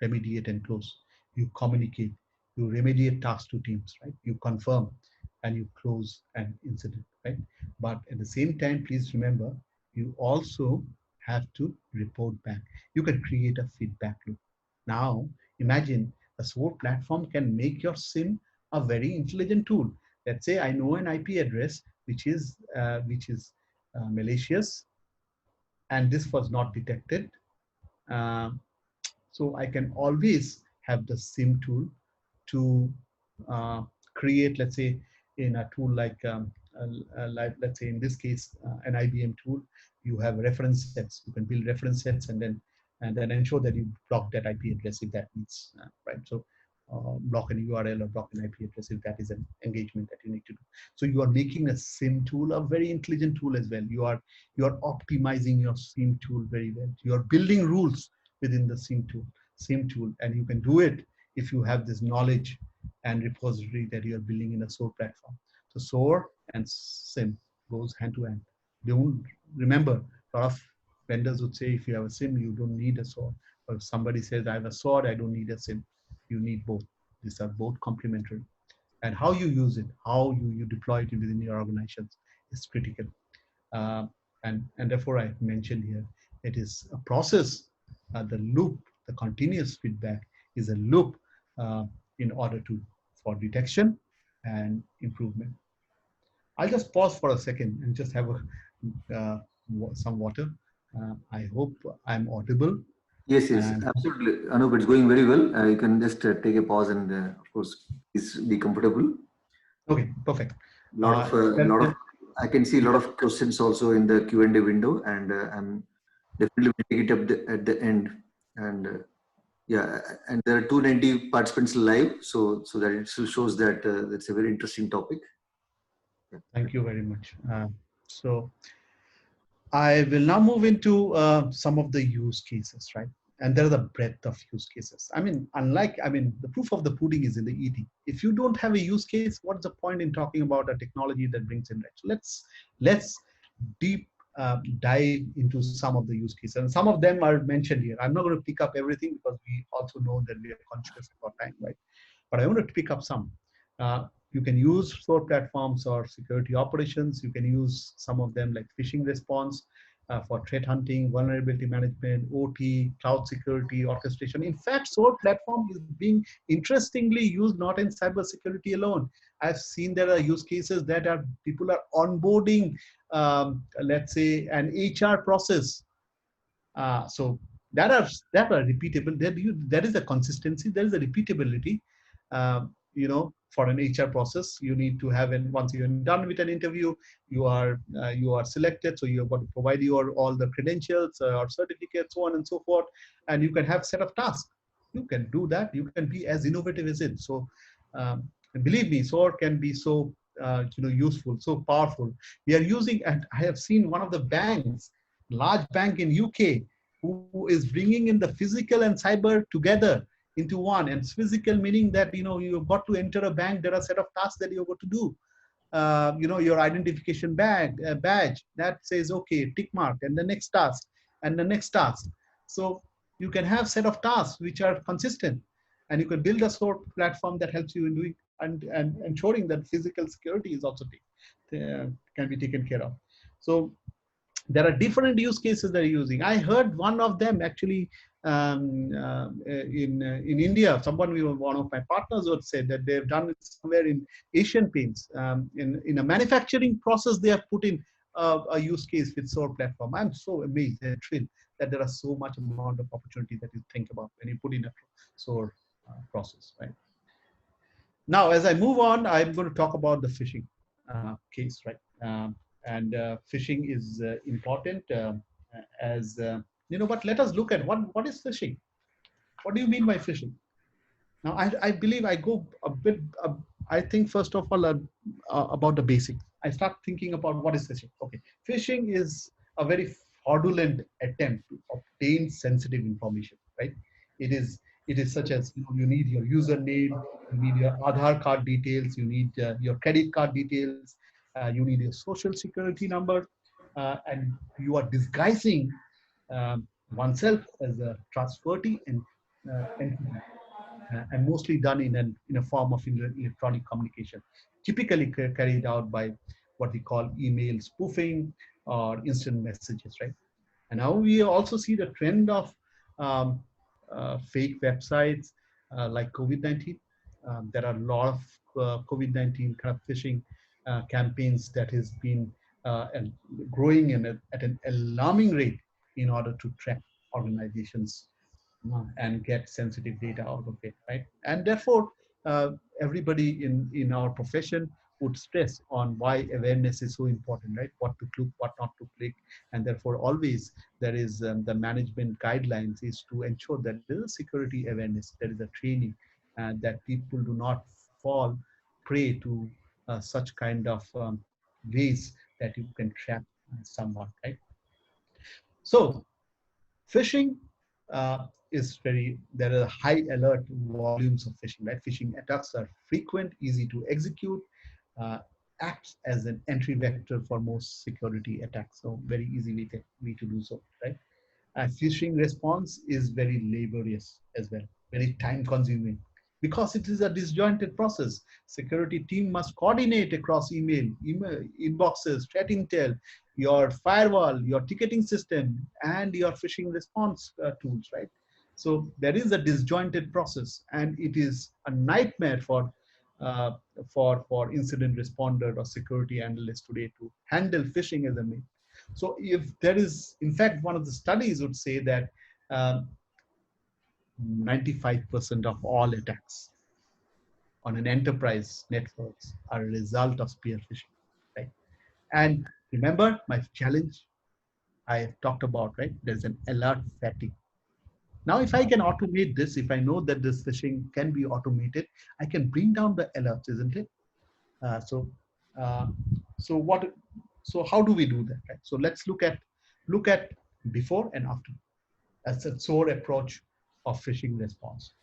remediate and close. You communicate, you remediate tasks to teams, right? You confirm and you close an incident, right? But at the same time, please remember, you also have to report back. You can create a feedback loop. Now, imagine a SOAR platform can make your SIM a very intelligent tool. Let's say I know an IP address which is malicious, and this was not detected. Um, so I can always have the SIM tool to uh, create, let's say, in a tool like let's say in this case, an IBM tool, you have reference sets. You can build reference sets and then ensure that you block that IP address if that needs, right? So block an URL or block an IP address if that is an engagement that you need to do. So you are making a SIM tool a very intelligent tool as well. You are optimizing your SIM tool very well. You are building rules within the SIM tool, and you can do it if you have this knowledge and repository that you are building in a SOAR platform. So SOAR and SIM goes hand to hand. Don't remember, a lot of vendors would say if you have a SIM, you don't need a SOAR. Or if somebody says I have a SOAR, I don't need a SIM. You need both. These are both complementary. And how you use it, how you deploy it within your organizations is critical. Uh, and therefore I mentioned here, it is a process, the loop, the continuous feedback is a loop in order for detection and improvement. I'll just pause for a second and just have some water. I hope I'm audible. Yes, yes, And absolutely. Anup, it's going very well. You can just take a pause and, of course, please be comfortable. okay, perfect. Lot of. I can see a lot of questions also in the Q&A window, and I'm definitely will take it up at the end. And yeah, and there are 290 participants live, so that it still shows that that's a very interesting topic. Thank you very much. So I will now move into some of the use cases, right? And there is a breadth of use cases. I mean, the proof of the pudding is in the eating. If you don't have a use case, what's the point in talking about a technology that brings in, right? So let's deep dive into some of the use cases. And some of them are mentioned here. I'm not going to pick up everything because we also know that we are conscious about time, right? But I wanted to pick up some. You can use SOAR platforms or security operations. You can use some of them like phishing response for threat hunting, vulnerability management, OT, cloud security, orchestration. In fact, SOAR platform is being interestingly used not in cybersecurity alone. I've seen there are use cases that are people are onboarding, let's say, an HR process. So that are repeatable. There is a consistency. There is a repeatability. For an HR process, you need to have, and once you're done with an interview, you are selected. So you've got to provide all the credentials or certificates, so on and so forth, and you can have set of tasks. You can do that. You can be as innovative as it. So and believe me, SOAR can be so useful, so powerful. We are using, and I have seen one of the banks, large bank in UK, who is bringing in the physical and cyber together into one. And physical meaning that you've got to enter a bank, there are a set of tasks that you've got to do. Your identification badge that says okay, tick mark, and the next task and the next task. So you can have set of tasks which are consistent, and you can build a SOAR platform that helps you in doing and ensuring that physical security is also can be taken care of. So there are different use cases they're using. I heard one of them actually in India. One of my partners would say that they've done it somewhere in Asian Paints. In a manufacturing process, they have put in a use case with SOAR platform. I'm so amazed and thrilled that there are so much amount of opportunity that you think about when you put in a SOAR process, right? Now, as I move on, I'm going to talk about the phishing case, right? And phishing is important but let us look at what is phishing. What do you mean by phishing? Now, I believe I go a bit, I think first of all about the basics. I start thinking about what is phishing. Okay, phishing is a very fraudulent attempt to obtain sensitive information, right? It is such as you need your username, you need your Aadhaar card details, you need your credit card details, you need your social security number, and you are disguising oneself as a trustworthy entity, and mostly done in a form of electronic communication, typically carried out by what we call email spoofing or instant messages, right? And now we also see the trend of fake websites like COVID-19. There are a lot of COVID-19 kind of phishing campaigns that has been and growing at an alarming rate in order to track organizations and get sensitive data out of it, right? And therefore, everybody in our profession would stress on why awareness is so important, right? What to click, what not to click, and therefore always there is the management guidelines is to ensure that there is a security awareness, there is a training, and that people do not fall prey to such kind of ways that you can trap someone, right? So phishing is there are high alert volumes of phishing, right? Phishing attacks are frequent, easy to execute, uh, acts as an entry vector for most security attacks. So very easy way to do so, right? Phishing response is very laborious as well, very time consuming because it is a disjointed process. Security team must coordinate across email inboxes, threat intel, your firewall, your ticketing system, and your phishing response tools, right? So there is a disjointed process, and it is a nightmare uh, for incident responder or security analyst today to handle phishing as a main. So if there is, in fact, one of the studies would say that 95% of all attacks on an enterprise networks are a result of spear phishing, right? And remember my challenge I have talked about, right? There's an alert fatigue. Now, if I can automate this, if I know that this phishing can be automated, I can bring down the alerts, isn't it? Uh, so, uh, so what? So how do we do that? Right? So let's look at before and after as a SOAR approach of phishing response.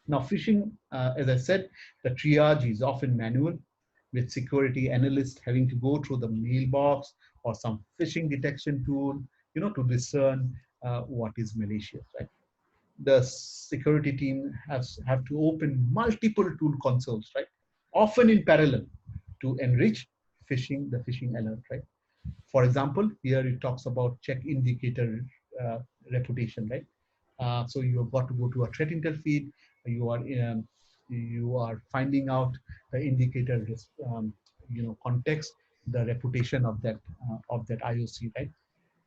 Now, phishing, as I said, the triage is often manual, with security analysts having to go through the mailbox or some phishing detection tool, to discern what is malicious, right? The security team have to open multiple tool consoles, right? Often in parallel to enrich the phishing alert, right? For example, here it talks about check indicator uh, reputation, right? So you have got to go to a threat intel feed. You are you are finding out the indicator, context, the reputation of that IOC, right?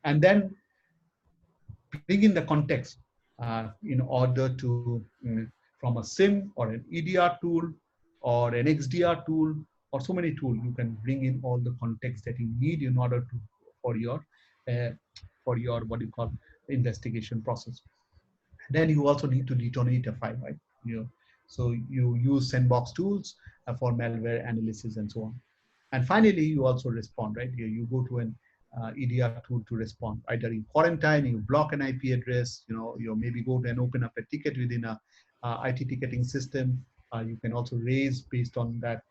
And then bring in the context in order to from a SIM or an EDR tool or an XDR tool or so many tools, you can bring in all the context that you need in order to uh, for your what you call investigation process. Then you also need to detonate a file, right? So you use sandbox tools for malware analysis and so on. And finally, you also respond, right? You go to an EDR tool to respond. Either you quarantine, you block an IP address, you maybe go and open up a ticket within a IT ticketing system. You can also raise based on that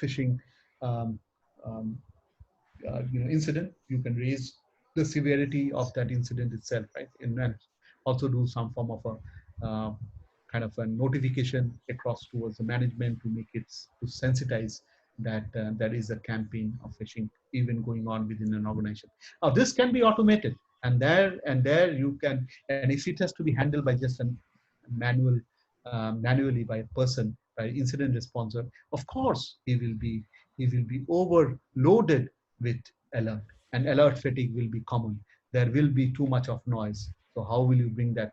phishing um, um, incident. You can raise the severity of that incident itself, right? And then also do some form of a kind of a notification across towards the management to make it to sensitize that there is a campaign of phishing even going on within an organization. Now this can be automated, and there you can, and if it has to be handled by just a manually by a person, by incident responder, of course he will be overloaded with alert, and alert fatigue will be common. There will be too much of noise. So how will you bring that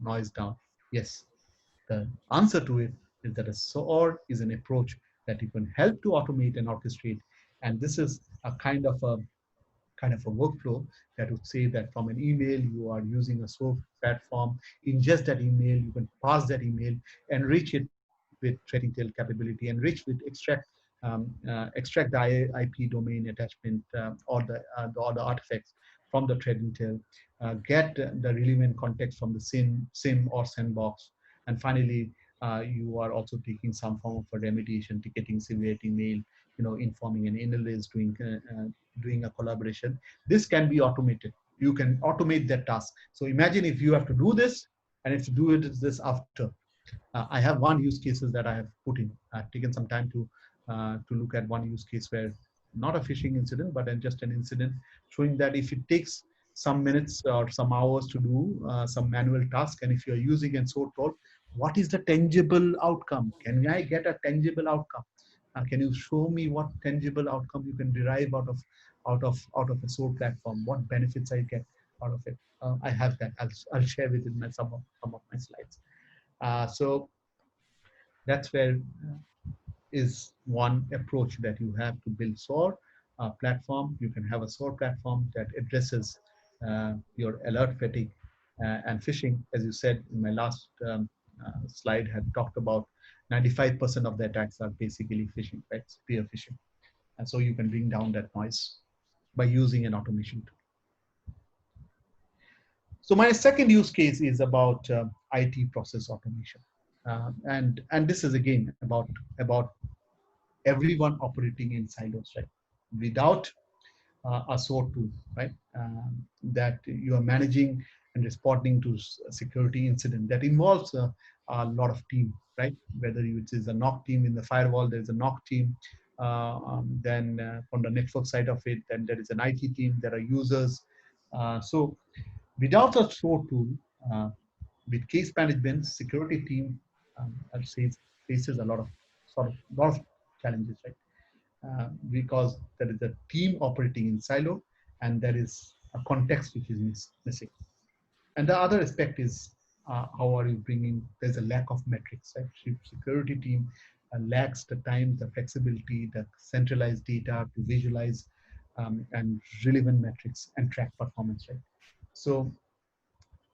noise down? Yes, the answer to it is that a SOAR is an approach that you can help to automate and orchestrate. And this is a kind of a workflow that would say that from an email, you are using a SOAR platform. Ingest that email, you can pass that email, enrich it with threat intel capability, enrich with extract the IP domain attachment or the artifacts from the threat intel, get the relevant context from the SIM or sandbox, and finally, you are also taking some form of a remediation, ticketing, severity, mail, informing an analyst, doing a collaboration. This can be automated. You can automate that task. So imagine if you have to do this, and if you do this after. I have one use cases that I have put in. I've taken some time to look at one use case where not a phishing incident, but just an incident showing that if it takes some minutes or some hours to do some manual task, and if you're using a SOAR tool, What is the tangible outcome? Can I get a tangible outcome? Can you show me what tangible outcome you can derive out of a SOAR platform? What benefits I get out of it? I have that. I'll share with you in some of my slides. So that's where is one approach that you have to build SOAR platform. You can have a SOAR platform that addresses your alert fatigue and phishing. As you said in my last slide, had talked about 95% of the attacks are basically phishing, right? Spear phishing. And so you can bring down that noise by using an automation tool. So my second use case is about IT process automation. And this is again about everyone operating in silos, right? Without a SOAR tool, right? That you are managing and responding to a security incident that involves a lot of team, right? Whether it is a NOC team in the firewall, there's a NOC team. Then on the network side of it, then there is an IT team, there are users. So without a SOAR tool, uh, with case management, security team, I'd say faces a lot of challenges, right? Because there is a team operating in silo, and there is a context which is missing. And the other aspect is how are you bringing? There's a lack of metrics, right? Security team lacks the time, the flexibility, the centralized data to visualize and relevant metrics and track performance, right? So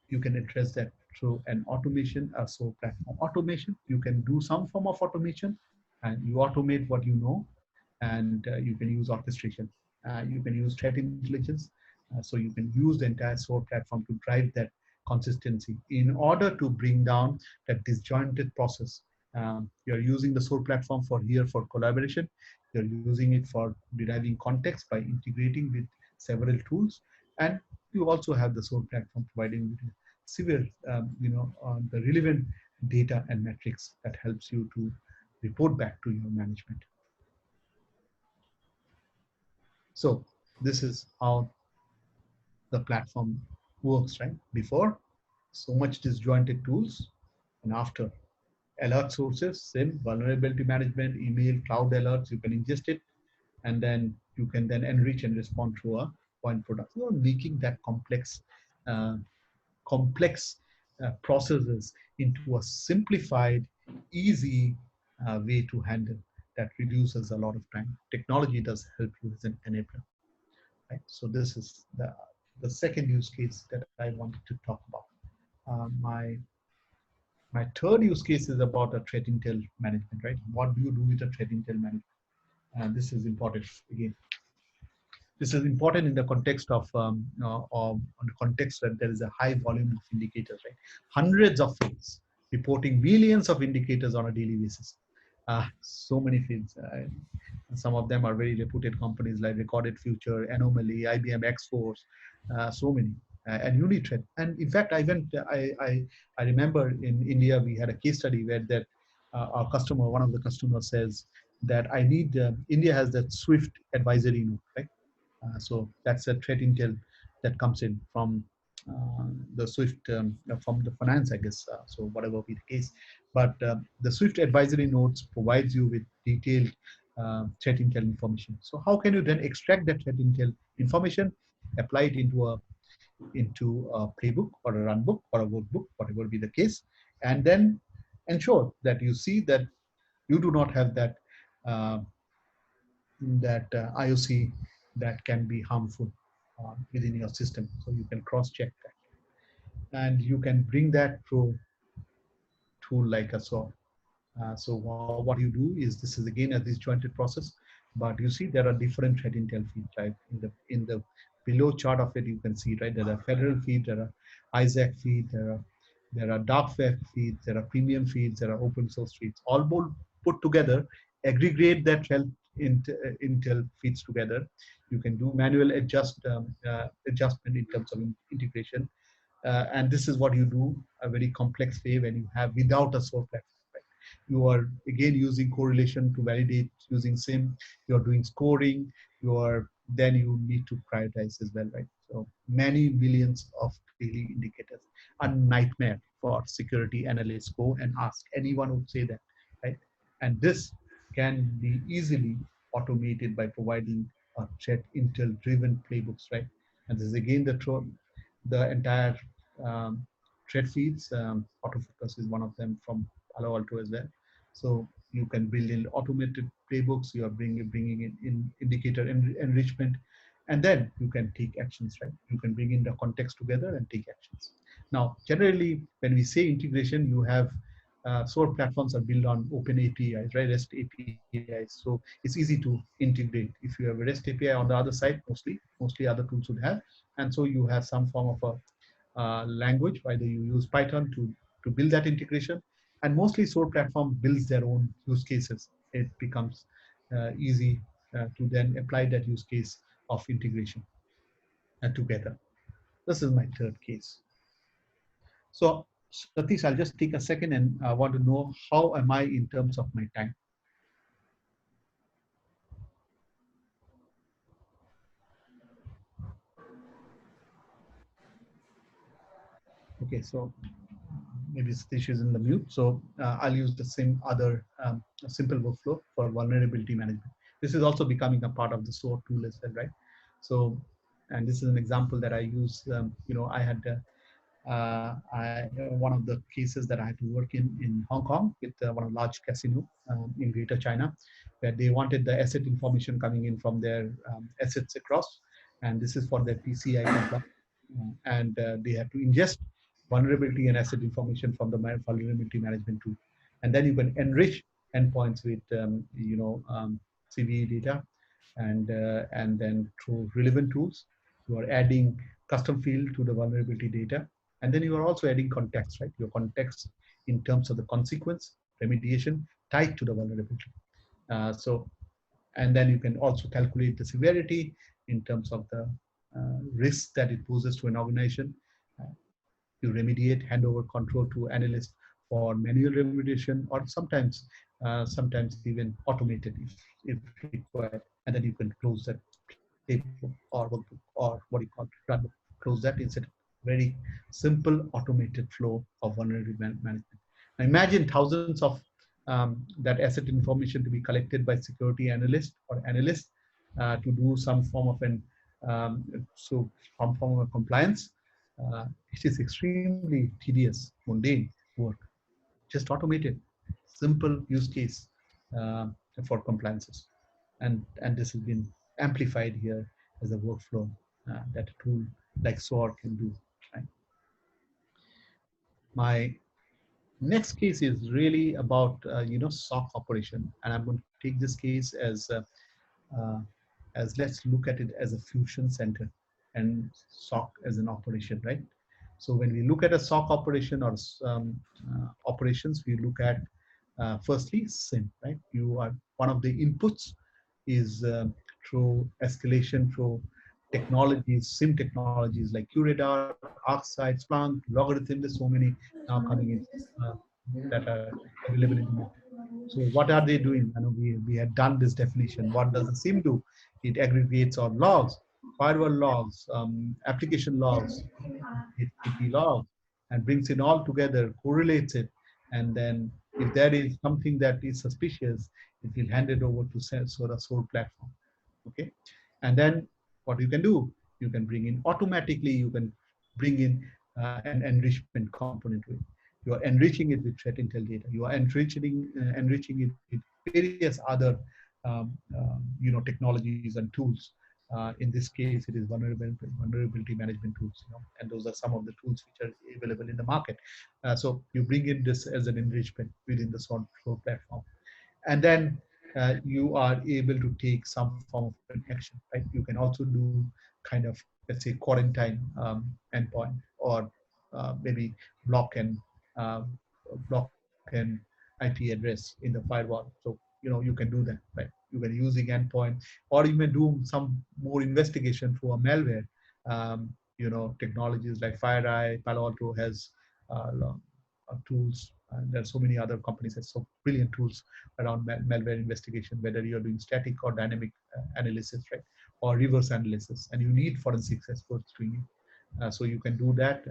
you can address that through an automation, so platform automation. You can do some form of automation, and you automate what you know, and you can use orchestration. You can use threat intelligence. So you can use the entire SOAR platform to drive that consistency in order to bring down that disjointed process. You're using the SOAR platform for collaboration. You're using it for deriving context by integrating with several tools, and you also have the SOAR platform providing severe, the relevant data and metrics that helps you to report back to your management. So this is how the platform works, right? Before, so much disjointed tools, and after, alert sources, SIM, vulnerability management, email, cloud alerts, you can ingest it, and then you can then enrich and respond to a point product. You are making that uh, complex processes into a simplified, easy way to handle that reduces a lot of time. Technology does help you as an enabler. Right? So this is the second use case that I wanted to talk about. My third use case is about a threat intel management, right? What do you do with a threat intel management? And this is important again. This is important in the context of on the context that there is a high volume of indicators, right? Hundreds of fields reporting millions of indicators on a daily basis. So many fields. Some of them are very reputed companies like Recorded Future, Anomaly, IBM X-Force, so many, and Unithread. And in fact, I remember in India we had a case study where that our customer, one of the customers says that I need. India has that Swift advisory note, right? So that's a threat intel that comes in from the Swift, from the finance, I guess. So whatever be the case, but the Swift advisory notes provides you with detailed threat intel information. So how can you then extract that threat intel information, apply it into a playbook or a run book or a workbook, whatever be the case, and then ensure that you see that you do not have uh, that IOC that can be harmful within your system. So you can cross-check that, and you can bring that through tool like a SOAR. So what you do is, this is again a disjointed process, but you see there are different threat intel feeds, right? In the below chart of it, you can see, right, there are federal feeds, there are ISAC feeds, there are dark web feeds, there are premium feeds, there are open source feeds, all put together, aggregate that intel feeds together. You can do manual adjustment in terms of integration, and this is what you do a very complex way when you have without a SOAR platform. You are again using correlation to validate using SIM. You're doing scoring. Then you need to prioritize as well, right? So many millions of daily indicators, a nightmare for security analysts. Go and ask anyone who would say that, right? And this can be easily automated by providing threat intel driven playbooks, right? And this is again the entire um, thread feeds. Autofocus is one of them from Palo Alto as well. So you can build in automated playbooks. You are bringing in indicator enrichment, and then you can take actions, right? You can bring in the context together and take actions. Now, generally, when we say integration, you have SOAR platforms are built on open APIs, right? REST APIs. So it's easy to integrate. If you have a REST API on the other side, mostly other tools would have, and so you have some form of a language, whether you use Python to build that integration. And mostly SOAR platform builds their own use cases. It becomes easy to then apply that use case of integration together. This is my third case. So Satish, I'll just take a second and I want to know how am I in terms of my time? Okay, so maybe Satish is in the mute. So I'll use the same other simple workflow for vulnerability management. This is also becoming a part of the SOAR tool as well, right? So, and this is an example that I use. I had one of the cases that I had to work in Hong Kong with one of large casino in Greater China, where they wanted the asset information coming in from their assets across, and this is for their PCI compliance, and they have to ingest vulnerability and asset information from the vulnerability management tool, and then you can enrich endpoints with CVE data, and then through relevant tools, you are adding custom field to the vulnerability data. And then you are also adding context, right? Your context in terms of the consequence, remediation tied to the vulnerability. So, and then you can also calculate the severity in terms of the risk that it poses to an organization. You remediate, hand over control to analysts for manual remediation, or sometimes even automated if required. And then you can close that playbook or workbook or what you call runbook. Close that instead. Very simple automated flow of vulnerability management. Now imagine thousands of that asset information to be collected by security analyst or analysts to do some form of some form of compliance. It is extremely tedious, mundane work. Just automated, simple use case for compliances, and this has been amplified here as a workflow that a tool like SOAR can do. Right? My next case is really about SOC operation, and I'm going to take this case uh, as let's look at it as a fusion center and SOC as an operation, right? So when we look at a SOC operation or operations, we look at firstly SIM, right? You are one of the inputs is through escalation through technologies, SIM technologies like QRadar, ArcSight, Splunk, Logarithm. There's so many now coming in that are available in the market. So what are they doing? I know we had done this definition. What does the SIM do? It aggregates on logs, firewall logs, application logs, HTTP logs, and brings it all together, correlates it, and then if there is something that is suspicious, it will hand it over to SOAR platform. Okay, and then what you can do, you can bring in automatically. You can bring in an enrichment component to it. You are enriching it with threat intel data. You are enriching it with various other technologies and tools. In this case, it is vulnerability management tools, and those are some of the tools which are available in the market. So you bring in this as an enrichment within the SOAR platform, and then you are able to take some form of an action, right? You can also do kind of, let's say, quarantine endpoint, or maybe block and uh, block an IP address in the firewall. So you can do that, right? You can using endpoint, or you may do some more investigation through a malware. Technologies like FireEye, Palo Alto has tools, and there are so many other companies that have so brilliant tools around malware investigation, whether you're doing static or dynamic analysis, right, or reverse analysis, and you need forensics experts doing it. So you can do that.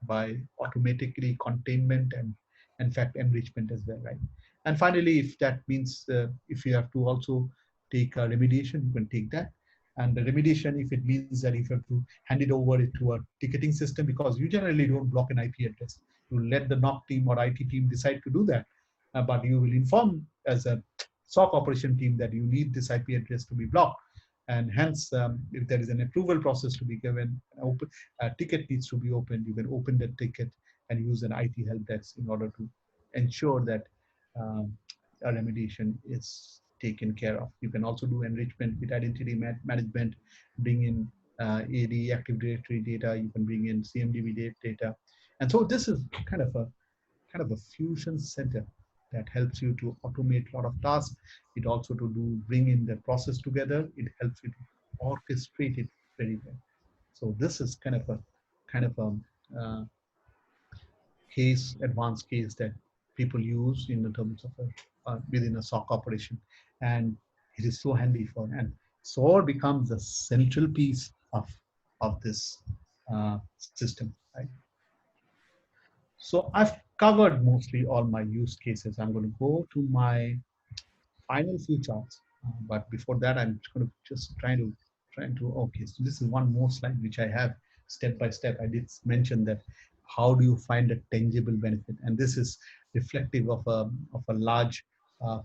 by automatically containment and in fact enrichment as well, right? And finally, if that means if you have to also take a remediation, you can take that. And the remediation, if it means that if you have to hand it over to a ticketing system, because you generally don't block an IP address, you let the NOC team or IT team decide to do that, but you will inform as a SOC operation team that you need this IP address to be blocked. And hence, if there is an approval process to be given, a ticket needs to be opened, you can open that ticket and use an IT help desk in order to ensure that um, a remediation is taken care of. You can also do enrichment with identity management, bring in AD, Active Directory data, you can bring in CMDB data. And so this is kind of a fusion center that helps you to automate a lot of tasks. It also to do bring in the process together. It helps you to orchestrate it very well. So this is kind of a case, advanced case that people use in the terms of within a SOC operation, and it is so handy for. And SOAR becomes a central piece of this system, right? So I've covered mostly all my use cases. I'm going to go to my final few charts. But before that, I'm just going to trying to, okay, so this is one more slide which I have step by step. I did mention that how do you find a tangible benefit? And this is reflective of a large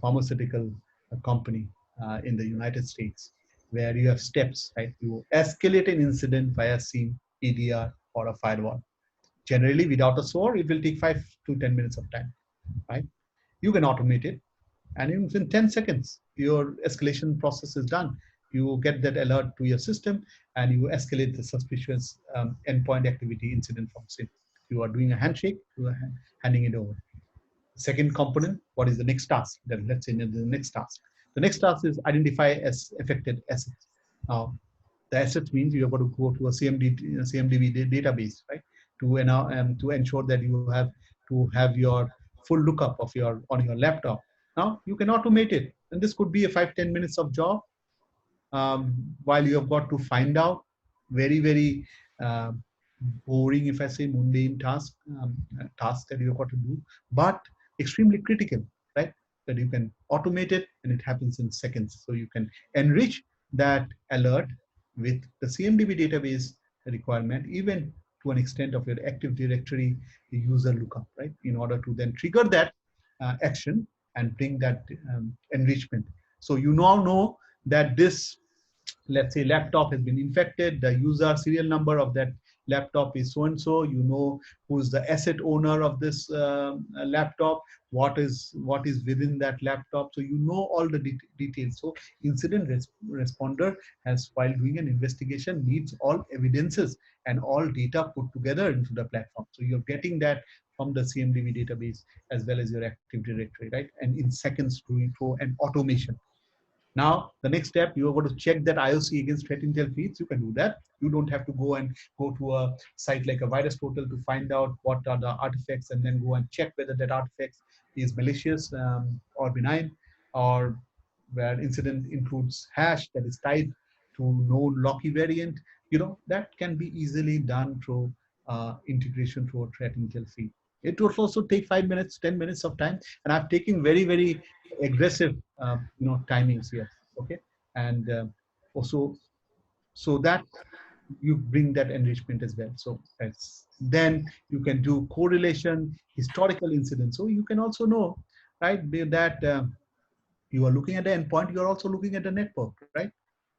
pharmaceutical company in the United States, where you have steps, right? You escalate an incident via SIEM, EDR, or a firewall. Generally, without a SOAR, it will take 5 to 10 minutes of time, right? You can automate it, and in 10 seconds, your escalation process is done. You get that alert to your system, and you escalate the suspicious endpoint activity incident from SIEM. You are doing a handshake, you are handing it over. Second component, what is the next task? Then let's say the next task. The next task is identify as affected assets. Now, the assets means you have got to go to a CMDB database, right? To ensure that you have to have your full lookup of your on your laptop. Now you can automate it, and this could be a 5-10 minutes of job, while you have got to find out very uh, boring, if I say mundane task that you've got to do, but extremely critical, right? That you can automate it and it happens in seconds. So you can enrich that alert with the CMDB database requirement, even to an extent of your Active Directory user lookup, right? In order to then trigger that action and bring that enrichment. So you now know that this, let's say, laptop has been infected, the user serial number of that laptop is so and so, you know who's the asset owner of this laptop, what is within that laptop, so you know all the details. So incident responder has, while doing an investigation, needs all evidences and all data put together into the platform. So you're getting that from the CMDB database as well as your Active Directory, right? And in seconds doing through an automation. Now, the next step, you are going to check that IOC against threat intel feeds. You can do that. You don't have to go to a site like a virus portal to find out what are the artifacts and then go and check whether that artifact is malicious or benign, or where incident includes hash that is tied to known locky variant. You know, that can be easily done through integration through a threat intel feed. It will also take 5 minutes, 10 minutes of time. And I've taken very aggressive timings here, okay? And also, so that you bring that enrichment as well. So then you can do correlation, historical incidents. So you can also know, right, that you are looking at the endpoint, you are also looking at the network, right?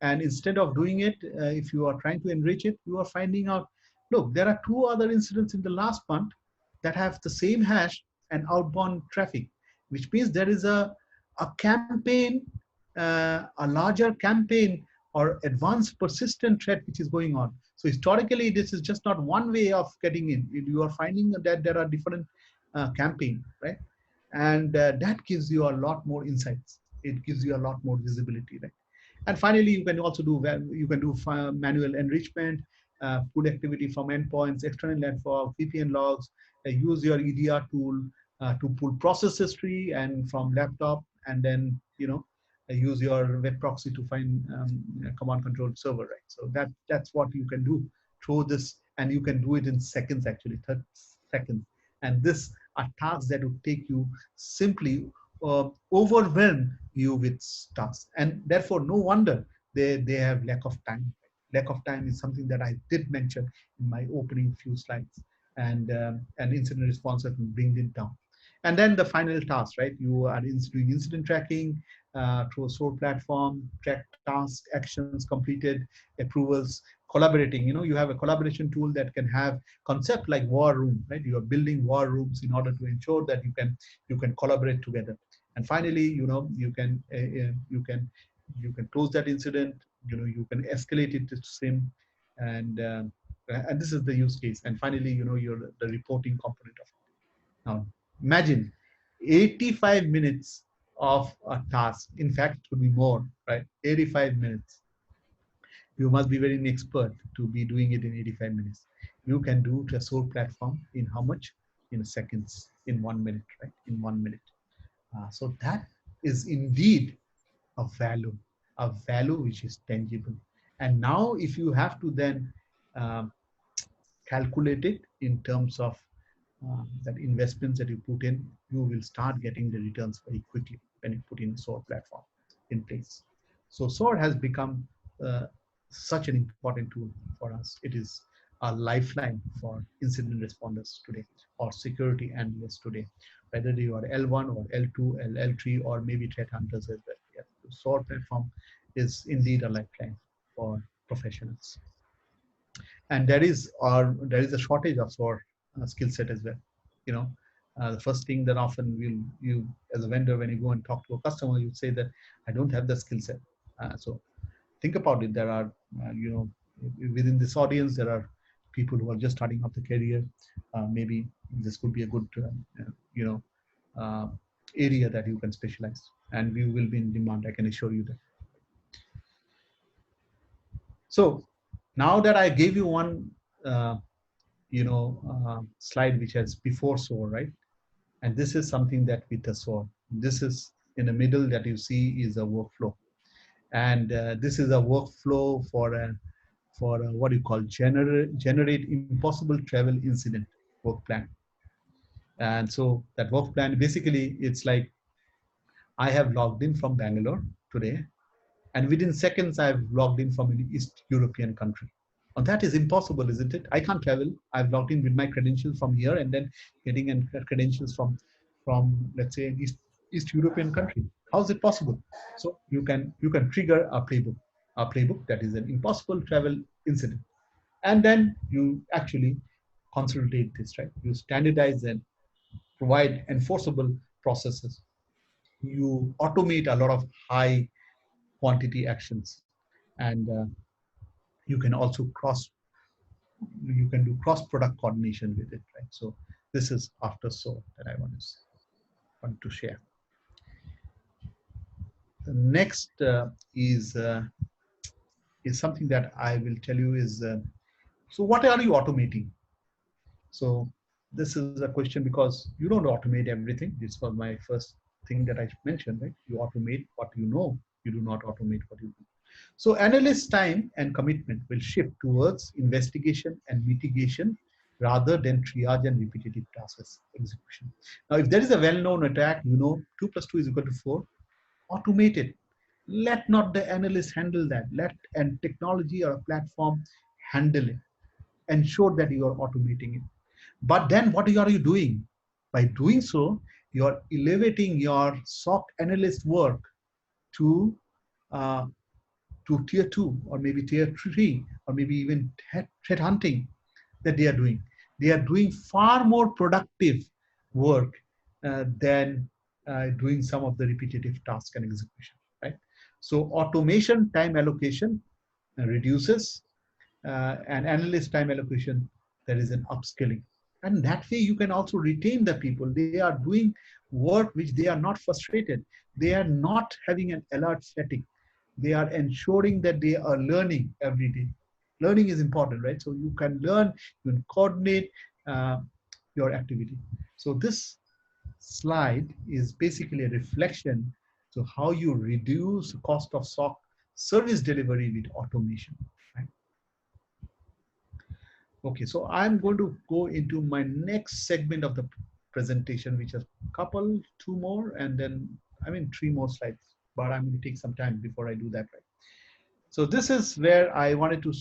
And instead of doing it, if you are trying to enrich it, you are finding out, look, there are 2 other incidents in the last month that have the same hash and outbound traffic, which means there is a campaign, a larger campaign or advanced persistent threat which is going on. So historically, this is just not one way of getting in. You are finding that there are different campaigns, right? And that gives you a lot more insights. It gives you a lot more visibility, right? And finally, you can also do manual enrichment, pull activity from endpoints, external network, VPN logs, use your EDR tool to pull process history and from laptop, and then use your web proxy to find a command control server, right? So that's what you can do through this and you can do it in seconds, actually 30 seconds. And this are tasks that would take you simply overwhelm you with tasks, and therefore no wonder they have lack of time. Lack of time is something that I did mention in my opening few slides, and incident response has been bring it down. And then the final task, right? You are doing incident tracking through a SOAR platform, track tasks, actions completed, approvals, collaborating. You know, you have a collaboration tool that can have concept like war room, right? You are building war rooms in order to ensure that you can collaborate together. And finally, you know, you can close that incident. You know, you can escalate it to SIM, and this is the use case. And finally, you know, you're the reporting component of it. Now, imagine 85 minutes of a task. In fact, it could be more, right? 85 minutes. You must be very expert to be doing it in 85 minutes. You can do to a SOAR platform in how much? In seconds, in 1 minute, right? In 1 minute. So that is indeed a value which is tangible. And now if you have to then um, calculate it in terms of that investments that you put in, you will start getting the returns very quickly when you put in SOAR platform in place. So SOAR has become such an important tool for us. It is a lifeline for incident responders today, or security analysts today, whether you are L1 or L2, L3, or maybe threat hunters as well. Yeah. The SOAR platform is indeed a lifeline for professionals. And there is a shortage of SOAR skill set as well. You know, the first thing that often you as a vendor, when you go and talk to a customer, you say that I don't have the skill set. So think about it. There are you know, within this audience there are people who are just starting off the career. Maybe this could be a good you know, uh, area that you can specialize, and we will be in demand, I can assure you that. So now that I gave you one uh, you know, slide which has before SOAR, right? And this is something that with the SOAR, this is in the middle that you see is a workflow. And this is a workflow for a what you call generate impossible travel incident work plan. And so that work plan, basically, it's like I have logged in from Bangalore today, and within seconds I've logged in from an East European country. And that is impossible, isn't it? I can't travel. I've logged in with my credentials from here and then getting credentials from let's say an East European country. How is it possible? So you can trigger a playbook that is an impossible travel incident, and then you actually consolidate this, right? You standardize and provide enforceable processes. You automate a lot of high quantity actions, and you can also you can do cross product coordination with it, right? So this is after SOAR that I want to share. The next is something that I will tell you is so what are you automating? So this is a question because you don't automate everything. This was my first thing that I mentioned, right? You automate what you know. You do not automate what you do. So analyst time and commitment will shift towards investigation and mitigation rather than triage and repetitive process execution. Now, if there is a well-known attack, you know, 2 + 2 = 4, automate it. Let not the analyst handle that. Let and technology or a platform handle it. Ensure that you are automating it. But then what are you doing? By doing so, you're elevating your SOC analyst work to uh, tier 2 or maybe tier 3 or maybe even threat hunting that they are doing. They are doing far more productive work than doing some of the repetitive task and execution, right? So automation time allocation reduces, and analyst time allocation, there is an upskilling. And that way you can also retain the people. They are doing work which they are not frustrated. They are not having an alert fatigue. They are ensuring that they are learning every day. Learning is important, right? So you can learn, you can coordinate your activity. So this slide is basically a reflection to how you reduce the cost of SOC service delivery with automation, right? Okay, so I'm going to go into my next segment of the presentation, which is two more, and then, I mean, three more slides, but I'm going to take some time before I do that, right? So this is where I wanted to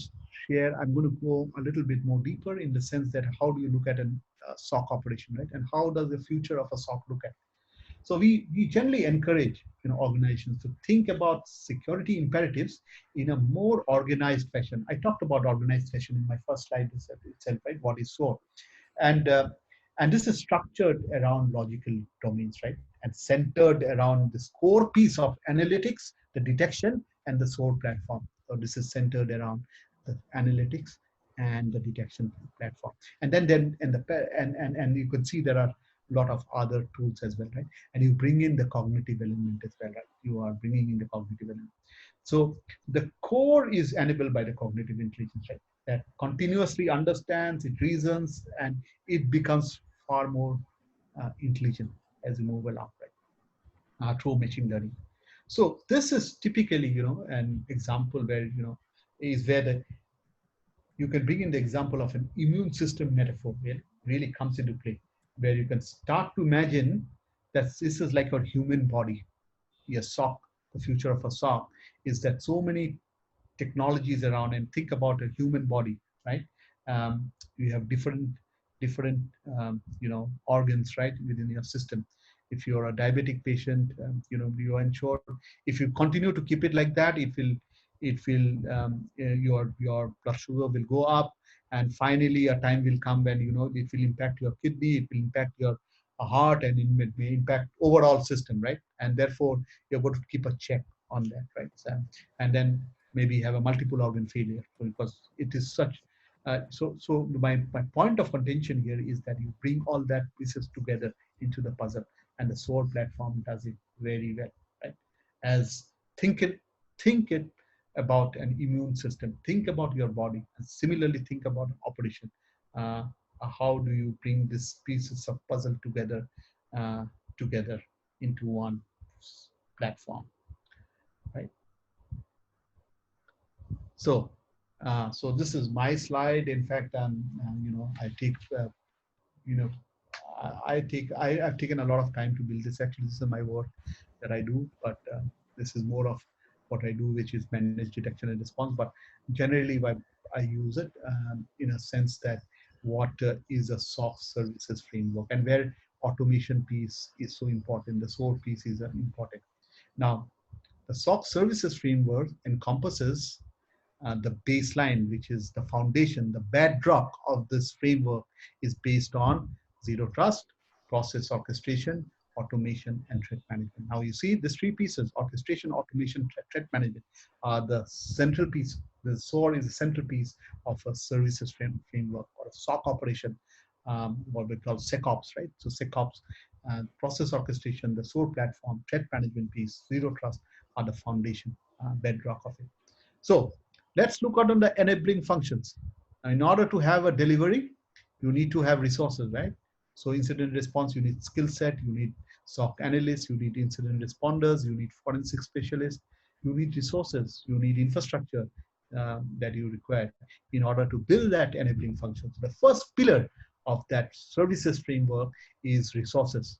share. I'm going to go a little bit more deeper in the sense that how do you look at a SOC operation, right? And how does the future of a SOC look at? So we generally encourage organizations to think about security imperatives in a more organized fashion. I talked about organized fashion in my first slide itself, right? What is SOAR? And and this is structured around logical domains, right? And centered around this core piece of analytics, the detection, and the SOAR platform. So this is centered around the analytics and the detection platform. And then and you can see there are a lot of other tools as well, right? And you bring in the cognitive element as well, right? You are bringing in the cognitive element. So the core is enabled by the cognitive intelligence, right? That continuously understands, it reasons, and it becomes far more intelligent as we move along, right? Through machine learning. So this is typically, an example where, is where you can bring in the example of an immune system metaphor, where it really comes into play, where you can start to imagine that this is like a human body. A SOC, the future of a SOC is that so many technologies around, and think about a human body, right? You have different organs, right, within your system. If you're a diabetic patient, you ensure, if you continue to keep it like that, your blood sugar will go up, and finally a time will come when it will impact your kidney, it will impact your heart, and it may impact overall system, right? And therefore you're going to keep a check on that, right? And then maybe have a multiple organ failure, because it is such. So my point of contention here is that you bring all that pieces together into the puzzle, and the SOAR platform does it very well, right? As think it about an immune system, think about your body, and similarly think about operation. Uh, how do you bring these pieces of puzzle uh, together into one platform, right? So, so this is my slide. In fact, I take, you know, I've taken a lot of time to build this. Actually, this is my work that I do, but this is more of what I do, which is manage detection and response. But generally, I use it in a sense that what is a SOC services framework, and where automation piece is so important. The SOAR piece is important. Now, the SOC services framework encompasses the baseline, which is the foundation, the bedrock of this framework is based on zero trust, process orchestration, automation, and threat management. Now you see these three pieces: orchestration, automation, threat management, are the central piece. The SOAR is the central piece of a services framework, or a SOC operation, what we call SecOps, right? So SecOps, process orchestration, the SOAR platform, threat management piece, zero trust are the foundation, bedrock of it. So let's look at on the enabling functions. Now, in order to have a delivery, you need to have resources, right? So incident response, you need skill set, you need SOC analysts, you need incident responders, you need forensic specialists, you need resources, you need infrastructure that you require in order to build that enabling function. So the first pillar of that services framework is resources,